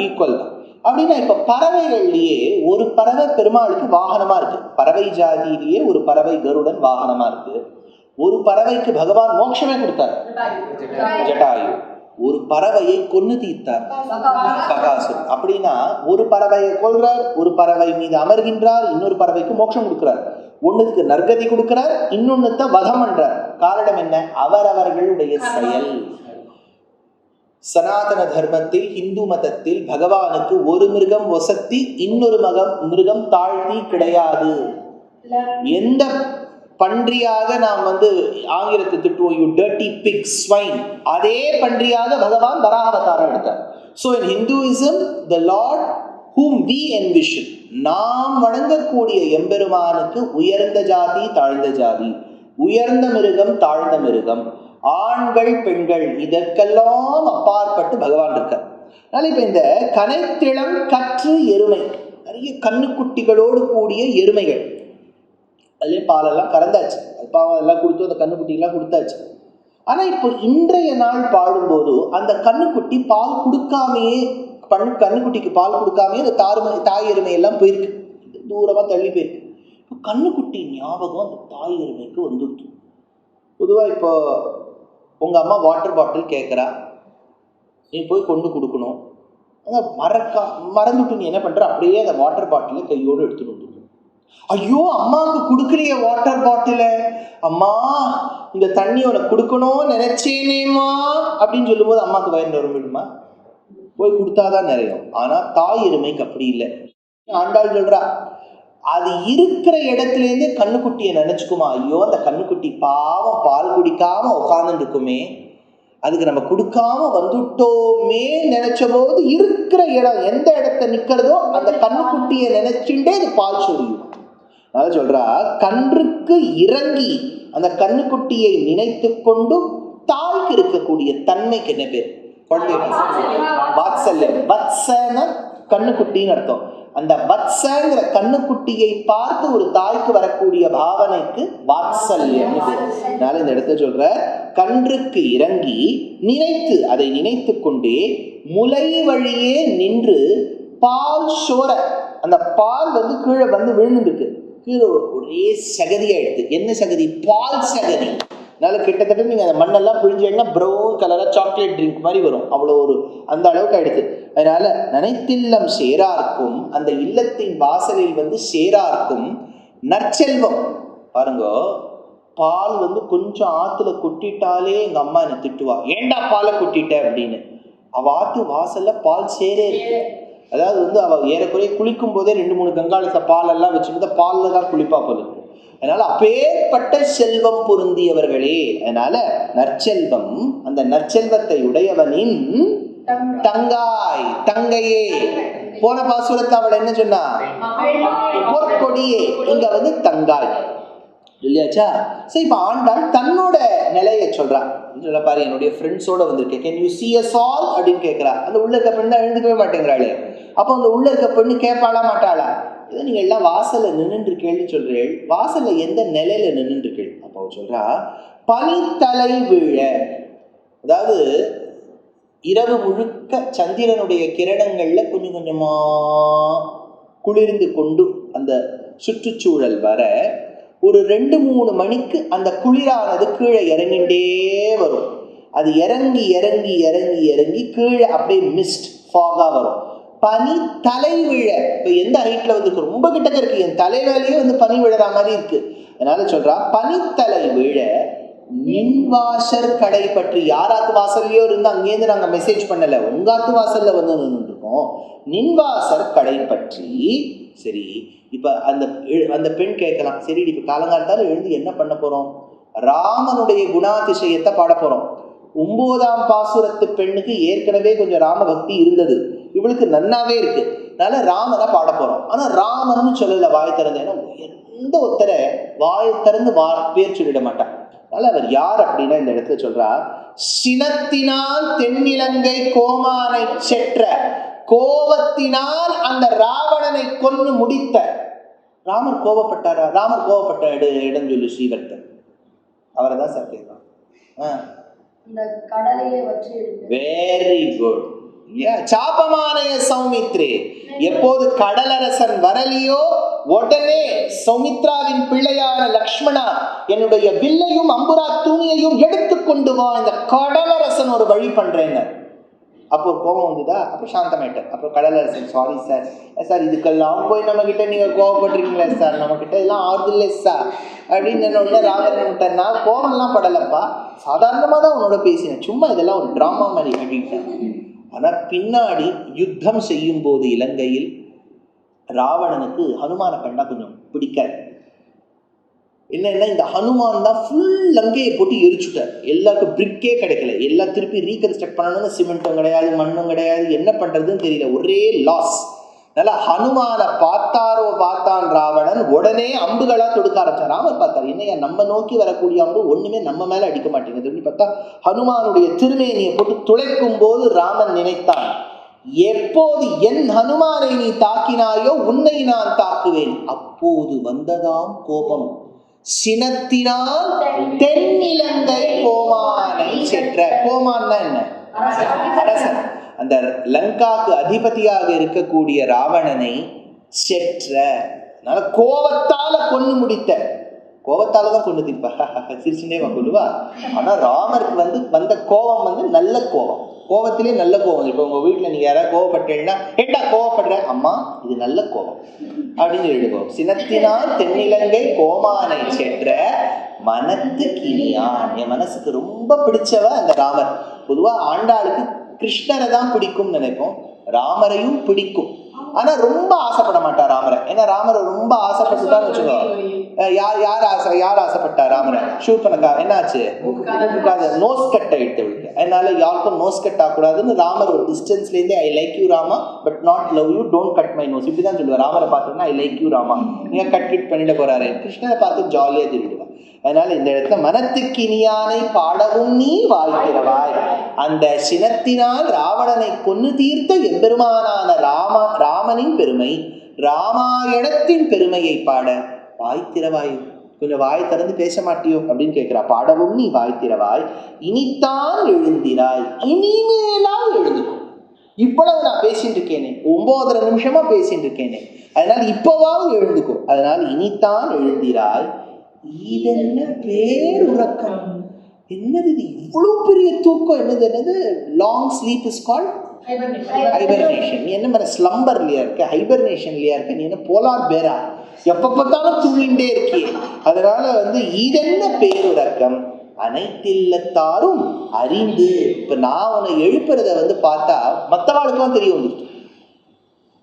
ஈக்குவல் தான். அப்படின்னா இப்ப பறவைகள்லயே ஒரு பறவை பெருமாளுக்கு வாகனமா இருக்கு. பறவை ஜாதியிலேயே ஒரு பறவை கருடன் வாகனமா இருக்கு. ஒரு பறவைக்கு பகவான் மோட்சமே கொடுத்தார், ஜட்டாயு. ஒரு பறவையை கொன்னு தீர்த்தார், பகாசுரன். அப்படின்னா ஒரு பறவையை கொல்றார், ஒரு பறவை மீது அமர்கின்றார், இன்னொரு பறவைக்கு மோட்சம் கொடுக்கிறார். ஒண்ணுக்கு நற்கதி கொடுக்கிறார், இன்னொன்னுத்த வதம் பண்றார். காரணம் என்ன? அவரவர்களுடைய செயல். சனாதன தர்மத்தில், இந்து மதத்தில் பகவானுக்கு ஒரு மிருகம் வசத்தி, இன்னொரு மிருகம் தாழ்த்தி கிடையாது. எந்த பன்றியாக நாம் ஆங்கிலத்தை திட்டுவோம், யூ டர்ட்டி பிக் ஸ்வைன், அதே பன்றியாக பகவான் வராகாவதாரம் எடுத்தார். So in Hinduism, the Lord whom we envision, நாம் வணங்கக்கூடிய எம்பெருமானுக்கு உயர்ந்த ஜாதி தாழ்ந்த ஜாதி, உயர்ந்த மிருகம் தாழ்ந்த மிருகம், ஆண்கள் பெண்கள், இதற்கெல்லாம் அப்பாற்பட்டு பகவான் இருக்கார். அதனால இப்ப இந்த கனைத்திளம் கற்று எருமை, நிறைய கண்ணுக்குட்டிகளோடு கூடிய எருமைகள். அதுலேயே பாலெல்லாம் கறந்தாச்சு, பாவம் எல்லாம் கொடுத்து அந்த கண்ணுக்குட்டிலாம் கொடுத்தாச்சு. ஆனா இப்போ இன்றைய நாள் பாடும்போது அந்த கண்ணுக்குட்டி பால் கொடுக்காமையே, கண்ணுக்குட்டிக்கு பால் கொடுக்காமையே அந்த தாய் எருமை எல்லாம் போயிருக்கு, தூரமா தள்ளி போயிருக்கு. இப்போ கண்ணுக்குட்டி ஞாபகம் அந்த தாய் எருமைக்கு வந்துடுச்சு. பொதுவா இப்போ உங்க அம்மா வாட்டர் பாட்டில் கேட்குறா, நீ போய் கொண்டு கொடுக்கணும். மறந்துட்டு நீ என்ன பண்ற, அப்படியே அந்த வாட்டர் பாட்டில கையோடு எடுத்துட்டு வந்து, ஐயோ அம்மாவுக்கு கொடுக்கலையே வாட்டர் பாட்டில, அம்மா இந்த தண்ணி உனக்கு கொடுக்கணும் நினைச்சேனேம்மா அப்படின்னு சொல்லும்போது அம்மாவுக்கு வயிறு நிரம்பிடுமா? போய் கொடுத்தாதான் நிறையும். ஆனா தாய் எருமைக்கு அப்படி இல்லை. ஆண்டாள் சொல்றா, அது இருக்கிற இடத்துல இருந்து கண்ணுக்குட்டியை நினைச்சுக்குமா, ஐயோ அந்த கண்ணுக்குட்டி பாவம் பால் குடிக்காம உட்கார்ந்து இருக்குமே, அதுக்கு நம்ம கொடுக்காம வந்துட்டோமே நினைச்ச போது இருக்கிற இடம் எந்த இடத்த நிக்கிறதோ அந்த கண்ணுக்குட்டியை நினைச்சுட்டே அது பால் சொல்லியும். அதனால சொல்றா, கன்றுக்கு இறங்கி அந்த கண்ணுக்குட்டியை நினைத்து கொண்டு தாய்க்கு இருக்கக்கூடிய தன்மைக்கு என்ன பேர்? குழந்தை வாத்சல்யம். வத்சன கண்ணுக்குட்டின்னு அர்த்தம். அந்த வத்சங்கிற கண்ணுக்குட்டியை பார்த்து ஒரு தாய்க்கு வரக்கூடிய பாவனைக்கு வாத்சல்யம் பேர். அதனால இந்த இடத்த சொல்ற, கன்றுக்கு இறங்கி நினைத்து, அதை நினைத்து கொண்டே முலை வழியே நின்று பால் சோர, அந்த பால் கீழே விழுந்துருக்கு, கீழே ஒரே சகதியா எடுத்து. என்ன சகதி? பால் சகதி. அதனால கிட்டத்தட்ட நீங்க அந்த மண்ணெல்லாம் பிழிஞ்சீங்கன்னா ப்ரௌன் கலரா சாக்லேட் ட்ரிங்க் மாதிரி வரும், அவ்வளோ அந்த அளவுக்கு ஆயிடுது. அதனால நினைத்தில்லம் சேரார்க்கும், அந்த இல்லத்தின் வாசலில் சேரார்க்கும் நற்செல்வம். பாருங்க, பால் கொஞ்சம் ஆத்துல கொட்டிட்டாலே எங்க அம்மா என்ன திட்டுவா, ஏண்டா பாலை கொட்டிட்ட அப்படின்னு. அவ ஆத்து வாசல்ல பால் சேரே இருக்கு. அதாவது அவ ஏறக்குறைய குளிக்கும் போதே 2-3 கங்காளத்த பால் எல்லாம் வச்சுக்கிட்டு பால்ல தான் குளிப்பா போல இருக்கு. அதனால அப்பேற்பட்ட செல்வம் பொருந்தியவர்களே. அதனால நற்செல்வம், அந்த நற்செல்வத்தை உடையவனின் தங்காய், தங்கையே. போன பாசுரத்தை அவள் என்ன சொன்னா? பொற்கொடியே. இங்க தங்காய். இல்லையாச்சா? சரி, இப்போ ஆண்டாள் தன்னோட நிலையை சொல்றா. சொல்ல பாரு, என்னுடைய ஃப்ரெண்ட்ஸோட வந்திருக்கேன், can you see us all அப்படின்னு கேட்குறா. அந்த உள்ள இருக்க பெண் தான் எழுந்துக்கவே மாட்டேங்கிறாளே. அப்போ அந்த உள்ள இருக்க பெண்ணு கேட்பாளா மாட்டாளா? இதை நீங்கள் எல்லாம் வாசல்ல நின்றுட்டு இருக்கேன்னு சொல்றீள், வாசல்ல எந்த நிலையில நின்றுட்டு இருக்கீள்? அப்போ சொல்றா, பனித்தலை வீழ. அதாவது இரவு முழுக்க சந்திரனுடைய கிரணங்கள்ல கொஞ்சம் கொஞ்சமா குளிர்ந்து கொண்டு அந்த சுற்றுச்சூழல் வர ஒரு 2-3 மணிக்கு அந்த குளிரானது கீழே இறங்கிட்டே வரும். அது இறங்கி இறங்கி இறங்கி இறங்கி கீழே அப்படியே மிஸ்ட் ஃபாகா வரும். பனி தலை விழ. இப்போ எந்த ஹைட்ல வந்து ரொம்ப கிட்டக்க இருக்கு, என் தலை மேலேயே வந்து பனி விழற மாதிரி இருக்கு. அதனால சொல்றா, பனித்தலை விழ நின்வாசர் கடை பற்றி. யாராத்து வாசல்லையோ இருந்து அங்கேருந்து நாங்க மெசேஜ் பண்ணல, உங்காத்து வாசல்ல வந்து நின்று இருக்கோம். நின்வாசர் கடை பற்றி. சரி, இப்ப அந்த பெண் கேட்கலாம், சரி இப்ப காலங்காலத்தால எழுந்து என்ன பண்ண போறோம்? ராமனுடைய குணாதிசயத்தை பாட போறோம். 9ஆம் பாசுரத்து பெண்ணுக்கு ஏற்கனவே கொஞ்சம் ராம பக்தி இருந்தது, இவளுக்கு நன்னாவே இருக்கு. அதனால ராமனை பாட போறோம். ஆனா ராமன்னு சொல்லல வாய் திறந்து. ஏன்னா எந்த ஒருத்தரை வாய் திறந்து பேர் சொல்லிட மாட்டான். அதனால அவர் யார் அப்படின்னா இந்த இடத்துல சொல்றா, சினத்தினால் தென்னிலங்கை கோமானை செற்ற, கோபத்தினால் அந்த ராவணனை கொன்று முடித்த. ராமர் கோபப்பட்டாரா? ராமர் கோபப்பட்ட இடம் சொல்லு ஸ்ரீவர்த்தன், அவரை தான் சார் கேட்கலாம். Very good. சாபமானய சௌமித்ரே. எப்போது கடலரசன் வரலியோ உடனே சௌமித்ராவின் பிள்ளையான லக்ஷ்மணா, என்னுடைய வில்லையும் அம்புரா தூணியையும் எடுத்துக்கொண்டு வா, இந்த கடலரசன் ஒரு வழி பண்றேன்னு. அப்போ கோபம் வந்துதா? அப்போ சாந்தமாயிட்டார். அப்போ கடலரசன், சாரி சார், சார் இதுக்கெல்லாம் போய் நம்ம கிட்ட நீங்க கோவப்படுறீங்களே சார், நம்ம கிட்ட எல்லாம் ஆறுது இல்லை சார் அப்படின்னு என்ன ராமன், நான் கோபம்லாம் படலப்பா, சாதாரணமாக தான் உன்னோட பேசினேன், சும்மா இதெல்லாம் ஒரு டிராமா மாதிரி அப்படின்ட்டேன். ஆனா பின்னாடி யுத்தம் செய்யும் போது இலங்கையில் ராவணனுக்கு ஹனுமான கண்டா கொஞ்சம் பிடிக்காது. என்னன்னா, இந்த ஹனுமான் தான் ஃபுல் லங்கையை போட்டு எரிச்சுட்டார். எல்லாருக்கும் பிரிக்கே கிடைக்கல, எல்லாம் திருப்பி ரீகன்ஸ்ட்ரக்ட் பண்ணணும்னு சிமெண்ட்டும் கிடையாது, மண்ணும் கிடையாது, என்ன பண்றதுன்னு தெரியல, ஒரே லாஸ். அதனால ஹனுமான பார்த்தான் ராவணன், உடனே அம்புகளா தொடுக்க ஆரம்பிச்சான். ராமர் பார்த்தார், என்னையா நம்ம நோக்கி வரக்கூடிய அம்பு ஒண்ணுமே நம்ம மேல அடிக்க மாட்டேங்குது. பார்த்தா ஹனுமானுடைய திருமேனியை போட்டு துளைக்கும் போது ராமன் நினைத்தான், எப்போது என் ஹனுமானை நீ தாக்கினாயோ உன்னை நான் தாக்குவேன். அப்போது வந்ததாம் கோபம், சினத்தினால் தென்னிலங்கை கோமானை செற்ற. கோமான்னா என்ன? அரசன். அந்த லங்காக்கு அதிபதியாக இருக்கக்கூடிய ராவணனை செற்ற. அதனால கோபத்தால கொண்டு முடித்த. கோபத்தாலதான் கொண்டு தீர்ப்பா, சிரிச்சுட்டே கொள்ளுவா. ஆனா ராமருக்கு வந்த கோபம் நல்ல கோபம். கோபத்திலே நல்ல கோபம். இப்போ உங்க வீட்டுல நீங்க யாராவது கோவப்பட்டீங்கன்னா, ஏண்டா கோவப்படுற? அம்மா இது நல்ல கோபம் அப்படின்னு எழுதுவோம். சினத்தினால் தென்னிலங்கை கோமானை சென்ற மனத்து கிணியான். என் மனசுக்கு ரொம்ப பிடிச்சவ அந்த ராமர். பொதுவா ஆண்டாளுக்கு கிருஷ்ணரை தான் பிடிக்கும் நினைப்போம், ராமரையும் பிடிக்கும். ஆனா ரொம்ப ஆசைப்பட மாட்டார் ராமரை. ஏன்னா ராமரை ரொம்ப ஆசைப்பட்டுட்டான்னு வச்சுக்கோ, யார் ஆசைப்பட்டா ராமரை? ஷூர்பனகா என்னாச்சு? நோஸ் கட் ஆயிடுத்து அவளுக்கு. அதனால யாருக்கும் நோஸ் கட் ஆகக்கூடாதுன்னு ராமர் ஒரு டிஸ்டன்ஸ்ல இருந்தே, I like you Rama but not love you, don't cut my nose, இப்படிதான் சொல்லுவார். ராமரை பார்த்தோம்னா ஐ லைக் யூ ராமா, நீங்க கட் கிட் பண்ணிட போறாரு. கிருஷ்ணரை பார்த்து ஜாலியா தெரிவிடுவார். அதனால இந்த இடத்துல மனத்துக்கு இனியானை பாடவும் நீ வாய்க்கிறவாய். அந்த சினத்தினால் ராவணனை கொன்னு தீர்த்த எம்பெருமானான ராமனின் பெருமை, ராமாயணத்தின் பெருமையை பாட வாய்த்திரவாய். கொஞ்சம் வாய் திறந்து பேச மாட்டியோ அப்படின்னு கேட்கிறா. பாடவும் நீ வாய்த்திரவாய், இனித்தான் எழுந்திராய், இனிமேலாவது எழுந்துக்கும். இவ்வளவு நான் பேசிட்டு இருக்கேனே, 9.5 நிமிஷமா பேசிட்டு இருக்கேனே, அதனால இப்பவாவது எழுந்துக்கும். அதனால இனித்தான் எழுந்திராய். இதென்ன பேருறக்கம்? என்னது இது? இவ்வளவு பெரிய தூக்கம். என்னது long sleep is called hibernation. நீ என்ன மாதிரி ஸ்லம்பர்லயா இருக்க, ஹைபர்னேஷன்லயா இருக்க? நீ என்ன போலார் பேரா? எப்ப பார்த்தாலும் தூங்கிட்டே இருக்கே. அதனால இதென்ன பேருறக்கம்? அனைத்தில்லத்தாரும் அறிந்து. இப்ப நான் உன்னை எழுப்புறத பார்த்தா மற்றவாளுக்கெல்லாம் தெரிய வந்துருக்கு.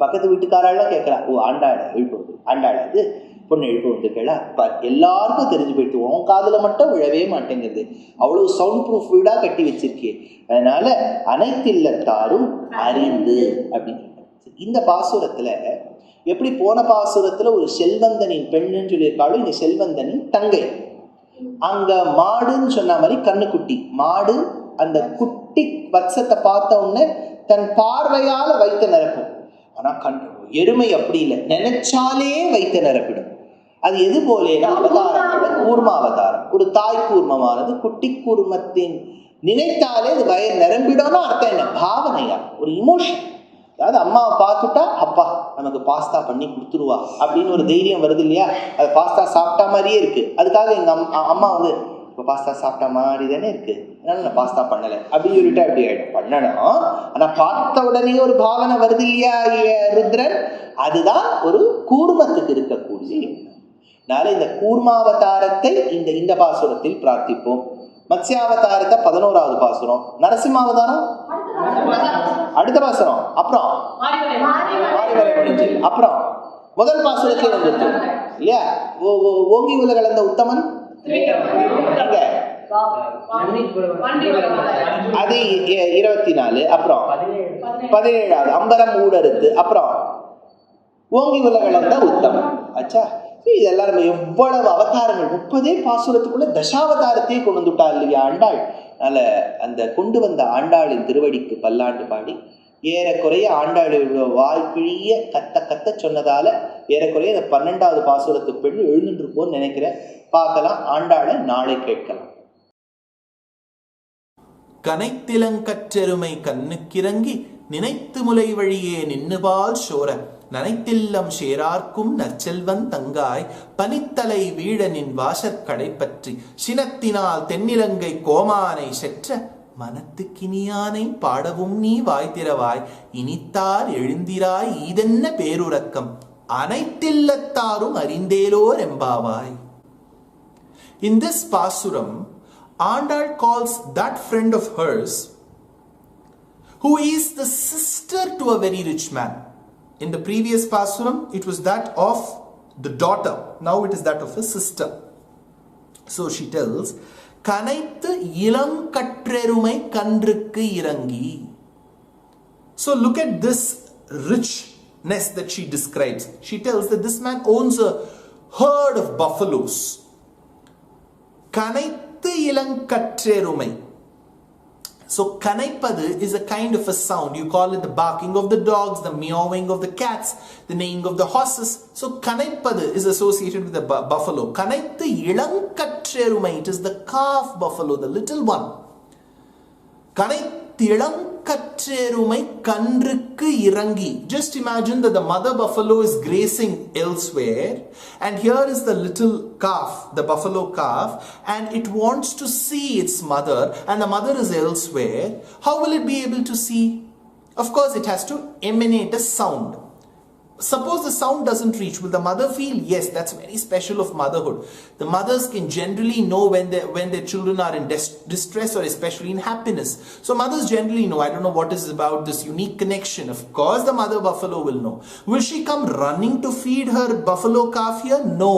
பக்கத்து வீட்டுக்காரெல்லாம் கேட்கறா, ஓ ஆண்டாட எழுப்பு, ஆண்டாட இது பொண்ணு எழுப்பு வந்துருக்கா? எல்லாருக்கும் தெரிஞ்சு போயிட்டு உன் காதுல மட்டும் விழவே மாட்டேங்கிறது. அவ்வளவு சவுண்ட் ப்ரூஃப் வீடா கட்டி வச்சிருக்கே. அதனால அனைத்தில்லத்தாரும் அறிந்து அப்படின்னு. இந்த பாசுரத்துல எப்படி போன பாசுரத்துல ஒரு செல்வந்தனின் பெண்ணுன்னு சொல்லியிருக்காலும் இந்த செல்வந்தனின் தங்கை. அங்க மாடுன்னு சொன்ன மாதிரி கண்ணுக்குட்டி மாடு அந்த குட்டி வத்சத்தை பார்த்த உடனே தன் பார்வையால வைத்த நிரப்பும். ஆனா எருமை அப்படி இல்லை, நினைச்சாலே வைத்த நிரப்பிடும். அது எது போலேனா அவதாரத்தோட கூர்ம அவதாரம். ஒரு தாய் கூர்மமானது குட்டி கூர்மத்தின் நினைத்தாலே அது வயிறு நிரம்பிடும்னு அர்த்தம் என்ன? பாவனையா, ஒரு இமோஷன். அதாவது அம்மாவை பார்த்துட்டா அப்பா நமக்கு பாஸ்தா பண்ணி கொடுத்துருவா அப்படின்னு ஒரு தைரியம் வருது இல்லையா? அது பாஸ்தா சாப்பிட்டா மாதிரியே இருக்கு. அதுக்காக எங்க அம்மா வந்து இப்போ பாஸ்தா சாப்பிட்டா மாதிரி தானே இருக்கு, அதனால நான் பாஸ்தா பண்ணலை அப்படின்னு சொல்லிட்டு அப்படி ஆயிடும். பண்ணணும், ஆனா பார்த்த உடனே ஒரு பாவனை வருது இல்லையா ருத்ரன்? அதுதான் ஒரு கூர்மத்துக்கு இருக்கக்கூடிய எண்ணம். அதனால இந்த கூர்மாவதாரத்தை இந்த பாசுரத்தில் பிரார்த்திப்போம். மத்ஸ்யாவதாரத்தை 11வது பாசுரம், நரசிம்மாவதாரம் அடுத்த பாசுரம், அப்புறம் அப்புறம் முதல் பாசுரத்தை வந்துருச்சு இல்லையா? ஓங்கி உல கலந்த உத்தமன் அது 24, அப்புறம் 17வது அம்பரம் ஊடறுத்து, அப்புறம் ஓங்கி உல கலந்த உத்தமன். ஆச்சா, இதெல்லாம் நம்ம எவ்வளவு அவதாரங்கள் 30 பாசுரத்துக்குள்ள தசாவதாரத்தையே கொண்டு வந்துட்டா இல்லையா ஆண்டாள்? அதனால அந்த கொண்டு வந்த ஆண்டாளின் திருவடிக்கு பல்லாண்டு பாடி ஏறக்குறைய ஆண்டாளுடைய வாய்ப்பிழிய கத்த சொன்னதால ஏறக்குறைய இந்த 12வது பாசுரத்து பெண் எழுந்துட்டு இருப்போம்னு நினைக்கிறேன். பார்க்கலாம், ஆண்டாளை நாளை கேட்கலாம். கனைத்திலங்கற்றெருமை கண்ணுக்கிறங்கி நினைத்து முலை வழியே நின்னுபால் சோர நனைத்தில்லம் சேரார்க்கும் நற்செல்வன் தங்காய் பனித்தலை வீழனின் வாசற்கடை பற்றி சினத்தினால் தென்னிலங்கை கோமானை செற்ற மனத்துக்கினியானை பாடவும் நீ வாய்த்திரவாய் இனித்தார் எழுந்திராய் ஈதென்ன பேருறக்கம் அனைத்தில்லத்தாரும் அறிந்தேலோர் எம்பாவாய். In this pasuram, Andal calls that friend of hers who is the sister to a very rich man. In the previous pasuram, it was that of the daughter. Now it is that of a sister. So she tells, Kanaithu ilankatrerumai kandrukku irangi. So look at this richness that she describes. She tells that this man owns a herd of buffaloes. Kanaithu ilankatrerumai. So kanaipadu is a kind of a sound. You call it the barking of the dogs, the meowing of the cats, the neighing of the horses. So kanaipadu is associated with the buffalo. Kanaithu ilankatrerumai, it is the calf buffalo, the little one. Kanaithu ilankatrerumai kandrukku irangi. Just imagine that the mother buffalo is grazing elsewhere and here is the little calf, the buffalo calf, and it wants to see its mother and the mother is elsewhere. How will it be able to see? Of course it has to emanate a sound. Suppose the sound doesn't reach, will the mother feel? Yes, that's very special of motherhood. The mothers can generally know when their children are in distress or especially in happiness. So mothers generally know. I don't know what is about this unique connection. Of course the mother buffalo will know. Will she come running to feed her buffalo calf here? No.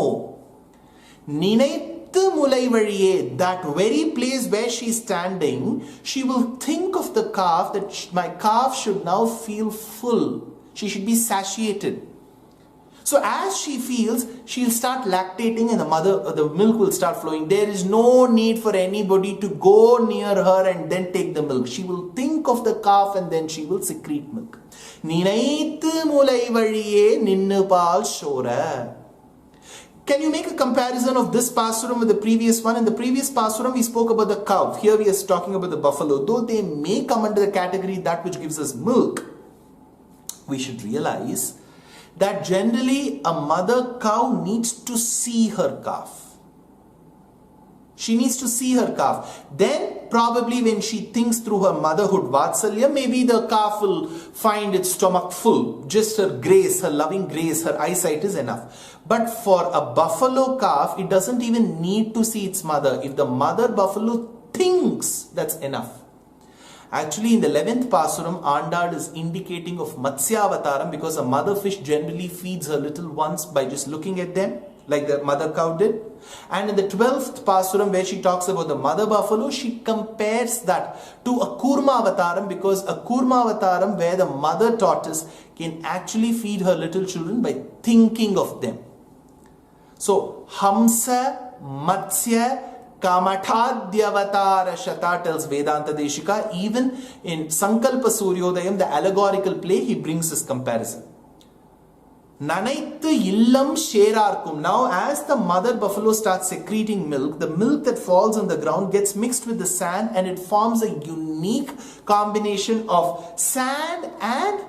Ninaithu mulai valiye, that very place where she is standing, she will think of the calf, that my calf should now feel full. She should be satiated. So as she feels, she'll start lactating and the milk will start flowing. There is no need for anybody to go near her and then take the milk. She will think of the calf and then she will secrete milk. Ninaithu mulai valiye ninnu paal shora. Can you make a comparison of this pasuram with the previous one? In the previous pasuram, we spoke about the cow. Here we are talking about the buffalo. Though they may come under the category that which gives us milk, we should realize that generally a mother cow needs to see her calf. She needs to see her calf. Then probably when she thinks through her motherhood Vatsalya, maybe the calf will find its stomach full. Just her grace, her loving grace, her eyesight is enough. But for a buffalo calf, it doesn't even need to see its mother. If the mother buffalo thinks, that's enough. Actually, in the 11th pasuram, Andal is indicating of Matsya Avataram because a mother fish generally feeds her little ones by just looking at them like the mother cow did. And in the 12th Pasuram, where she talks about the mother buffalo, she compares that to a Kurma Avataram, because a Kurma Avataram where the mother tortoise can actually feed her little children by thinking of them. So, Hamsa, Matsya, Kamatadhyavatara Shata tells Vedanta Deshika. Even in Sankalpa Suryodayam, the allegorical play, he brings this comparison. Nanaithu illam sherarkum. Now, as the mother buffalo starts secreting milk, the milk that falls on the ground gets mixed with the sand and it forms a unique combination of sand and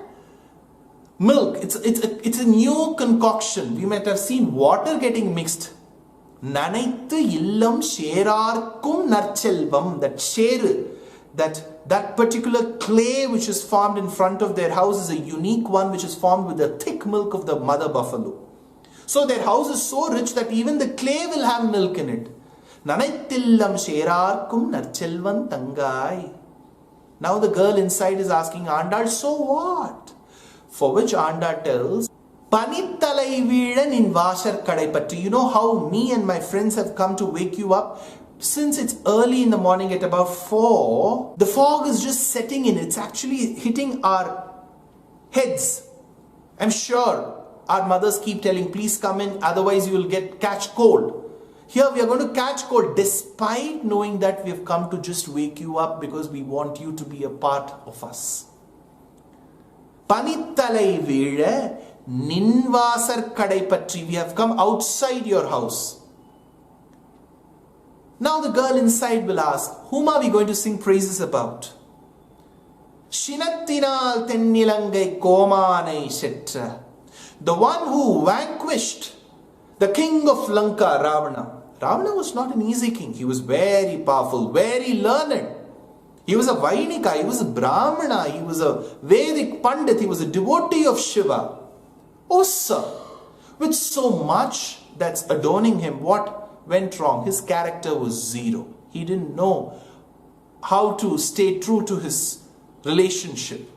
milk. It's a new concoction. We might have seen water getting mixed. Nanaithu illam sherarkum narchelvam. That sher, that particular clay which is formed in front of their house is a unique one which is formed with the thick milk of the mother buffalo. So their house is so rich that even the clay will have milk in it. Nanaithillam sherarkum narchelvan tangai. Now the girl inside is asking Andal, so what? For which Andal tells, Panithalai Veedan in Vashar Kadaipatti. You know how me and my friends have come to wake you up? Since it's early in the morning at about 4, the fog is just setting in. It's actually hitting our heads. I'm sure our mothers keep telling, please come in, otherwise you will catch cold. Here we are going to catch cold despite knowing that we have come to just wake you up because we want you to be a part of us. Panithalai Veeda Ninvasar Kadaipatti. We have come outside your house. Now the girl inside will ask, whom are we going to sing praises about? Shinattinal Tennilangai Komanai Shetra. The one who vanquished the king of Lanka, Ravana. Ravana was not an easy king. He was very powerful, very learned. He was a Vainika, he was a Brahmana, he was a Vedic Pandit, he was a devotee of Shiva. Oh sir, with so much that's adorning him, what went wrong? His character was zero. He didn't know how to stay true to his relationship.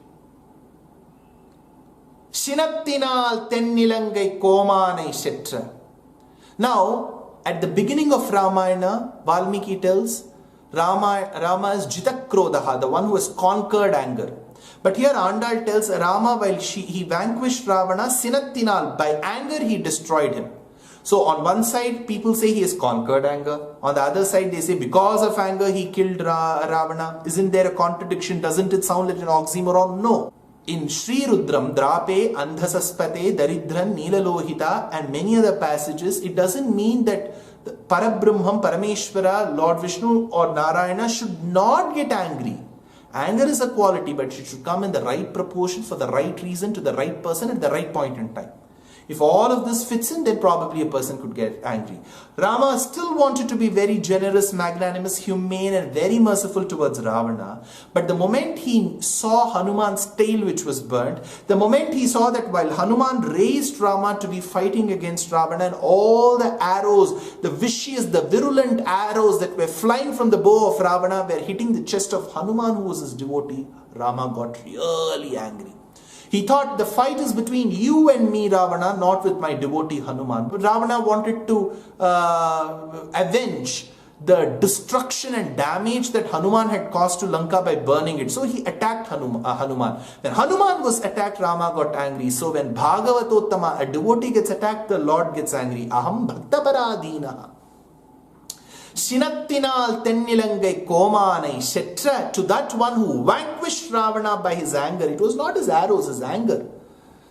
Shinattinal Tennilangai Komanai Shetra. Now, at the beginning of Ramayana, Valmiki tells Rama is Jitakrodaha, the one who has conquered anger. But here Andal tells Rama, while he vanquished Ravana, Sinattinal, by anger he destroyed him. So on one side people say he has conquered anger. On the other side they say because of anger he killed Ravana. Isn't there a contradiction? Doesn't it sound like an oxymoron? No. In Sri Rudram, Drape, Andhasaspate, Daridran, Neelalohita and many other passages, it doesn't mean that Parabrahmam, Parameshwara, Lord Vishnu or Narayana should not get angry. Anger is a quality, but it should come in the right proportion for the right reason to the right person at the right point in time. If all of this fits in, then probably a person could get angry. Rama still wanted to be very generous, magnanimous, humane and very merciful towards Ravana. But the moment he saw Hanuman's tail which was burnt, the moment he saw that while Hanuman raised Rama to be fighting against Ravana and all the arrows, the vicious, the virulent arrows that were flying from the bow of Ravana were hitting the chest of Hanuman who was his devotee, Rama got really angry. He thought the fight is between you and me, Ravana, not with my devotee Hanuman. But Ravana wanted to avenge the destruction and damage that Hanuman had caused to Lanka by burning it. So he attacked Hanuman. When Hanuman was attacked, Rama got angry. So when Bhagavatottama, a devotee, gets attacked, the Lord gets angry. Aham bhaktaparadina. Shinattinal Tennilangai Komanai Shetra. To that one who vanquished Ravana by his anger. It was not his arrows, his anger.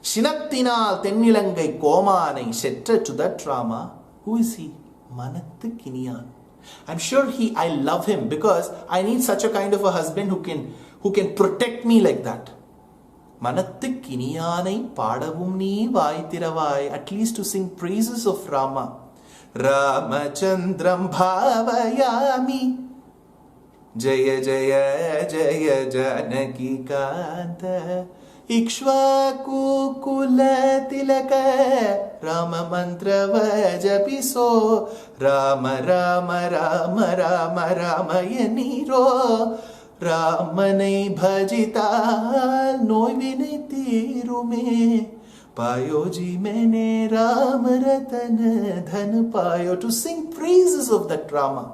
Shinattinal Tennilangai Komanai Shetra. To that Rama. Who is he? Manathu Kiniyan. I'm sure I love him because I need such a kind of a husband who can protect me like that. Manathu Kiniyanai Padavum ni Vaitiravai. At least to sing praises of Rama. Ramachandram bhavayami Jaya Jaya Jaya Janaki Kanta Ikshvaku Kula Tilaka Rama Mantra Vajapiso Rama Rama Rama Rama Rama Yaniro Ramanai Bhajita Noivinai Tirume पायो जी मैंने राम रतन धन पायो, to sing praises of that Rama.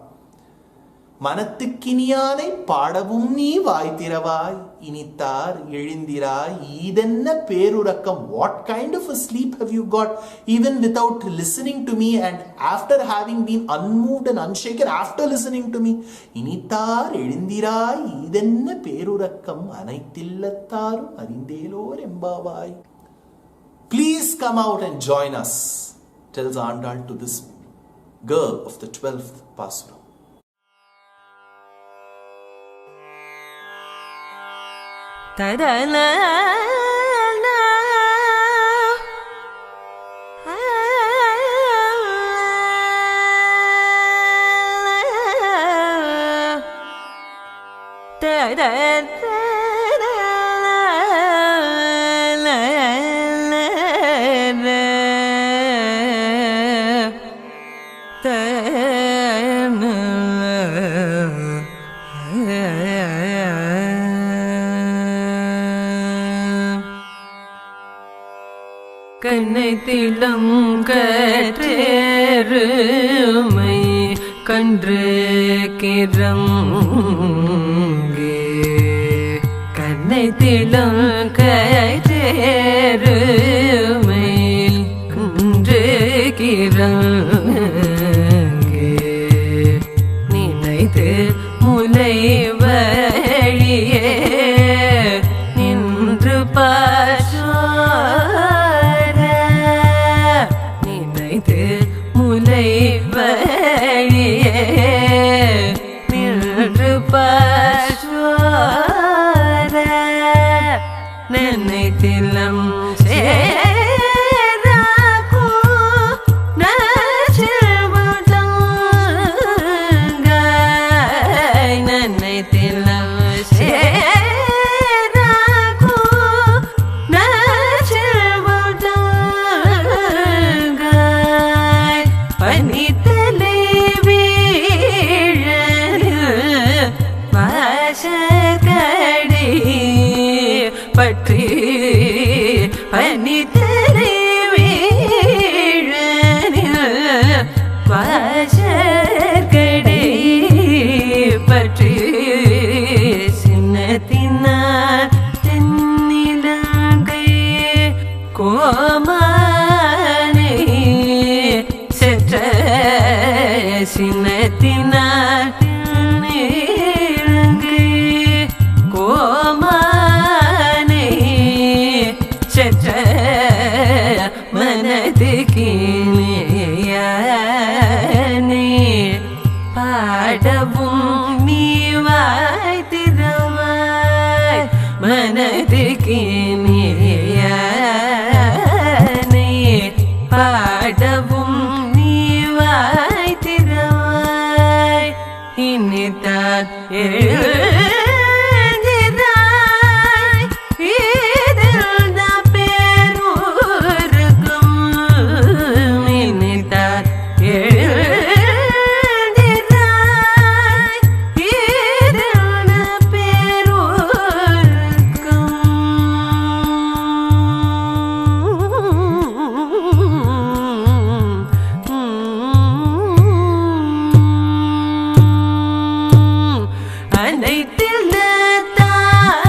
மனத்துக்கினியானை பாடவும் நீ வாய் திறவாய், இனித்தார் எழுந்திராய் ஈதென்ன பேருறக்கம். What kind of a sleep have you got even without listening to me, and after having been unmoved and unshaken after listening to me? இனித்தார் எழுந்திராய் ஈதென்ன பேருறக்கம், அனைத்தில்லத்தாரும் அறிந்தேலோர் எம்பாவாய். Please come out and join us, tells Andal to this girl of the 12th Pasuram. ததன கண்ணைத்திலம் கற்றேருமை கன்று கிறங்கே, கண்ணைத்திலம் கற்றேருமை கன்று கிறங்கே, நினைத்து முலை வழியே நின்று பாசோர, நினைத்து முலை வழியே நின்று பாசோர, நினைத்திலம் சேராகோ நச்செல்வதங்காய், நினைத்திலம் சேராகோ நச்செல்வதங்காய், பனித்தலை வீழ வாசகடை பற்றி, பனித்தலை வீழ வாசகடை பற்றி, சின்னத்தினார் தென்னிலங்கை கோமானை செற்ற, சின்னத்தினார் தென்னிலங்கை கோமானை செற்ற, மனதுக்கினியானை பாடவும் நீ வாய் திறவாய், மனதுக்கினியானை பாடவும் நீ வாய் திறவாய், இனித்தான் எழுந்திராய் ஈதென்ன பேருறக்கம், இனித்தான் எழுந்திராய் ஈதென்ன பேருறக்கம்.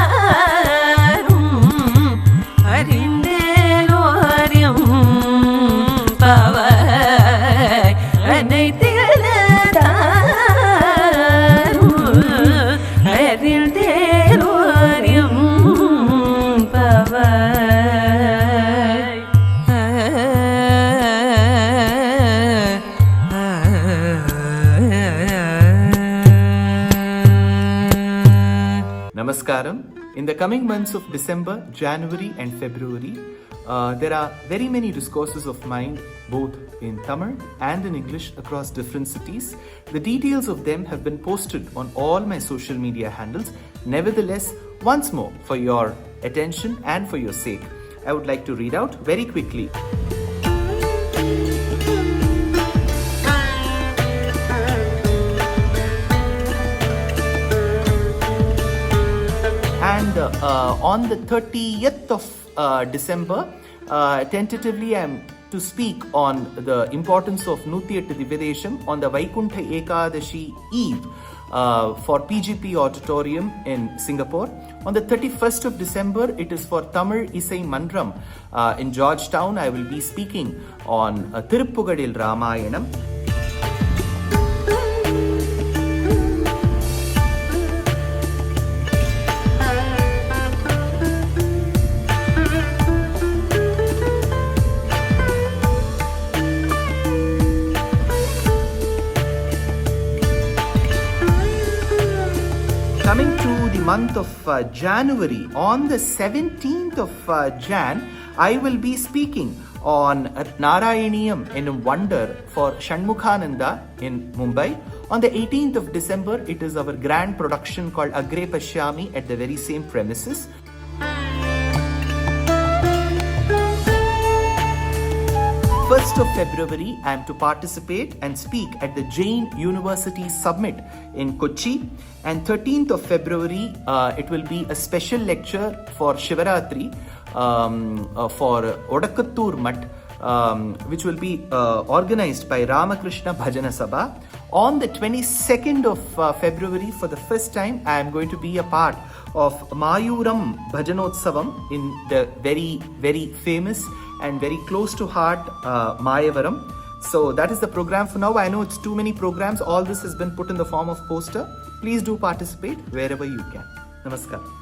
அனைத்தில்லத்தாரும் அறிந்தேலோரியம் பாவாய், அனைத்தில்லத்தாரும் அறிந்தேலோரியம் பாவாய். Namaskaram. In the coming months of December, January and February, there are very many discourses of mine both in Tamil and in English across different cities. The details of them have been posted on all my social media handles. Nevertheless, once more, for your attention and for your sake, I would like to read out very quickly. And on the 30th of December, tentatively I am to speak on the importance of Nutiyattu Divyadesham on the Vaikuntha Ekadashi Eve for PGP Auditorium in Singapore. On the 31st of December, it is for Tamil Isai Mandram in Georgetown. I will be speaking on Tiruppugadil Ramayanam. Coming to the month of January, on the 17th of Jan, I will be speaking on Narayaniyam in Wonder for Shanmukhananda in Mumbai. On the 18th of December, it is our grand production called Agre Pashyami at the very same premises. First of February, I am to participate and speak at the Jain University Summit in Kochi. And 13th of February, it will be a special lecture for Shivaratri for Odakattur Mutt, which will be organized by Ramakrishna Bhajana Sabha. On the 22nd of February, for the first time, I am going to be a part of Mayuram Bhajanotsavam in the very, very famous and very close to heart Mayavaram. So that is the program for now. I know it's too many programs. All this has been put in the form of poster. Please do participate wherever you can. Namaskar.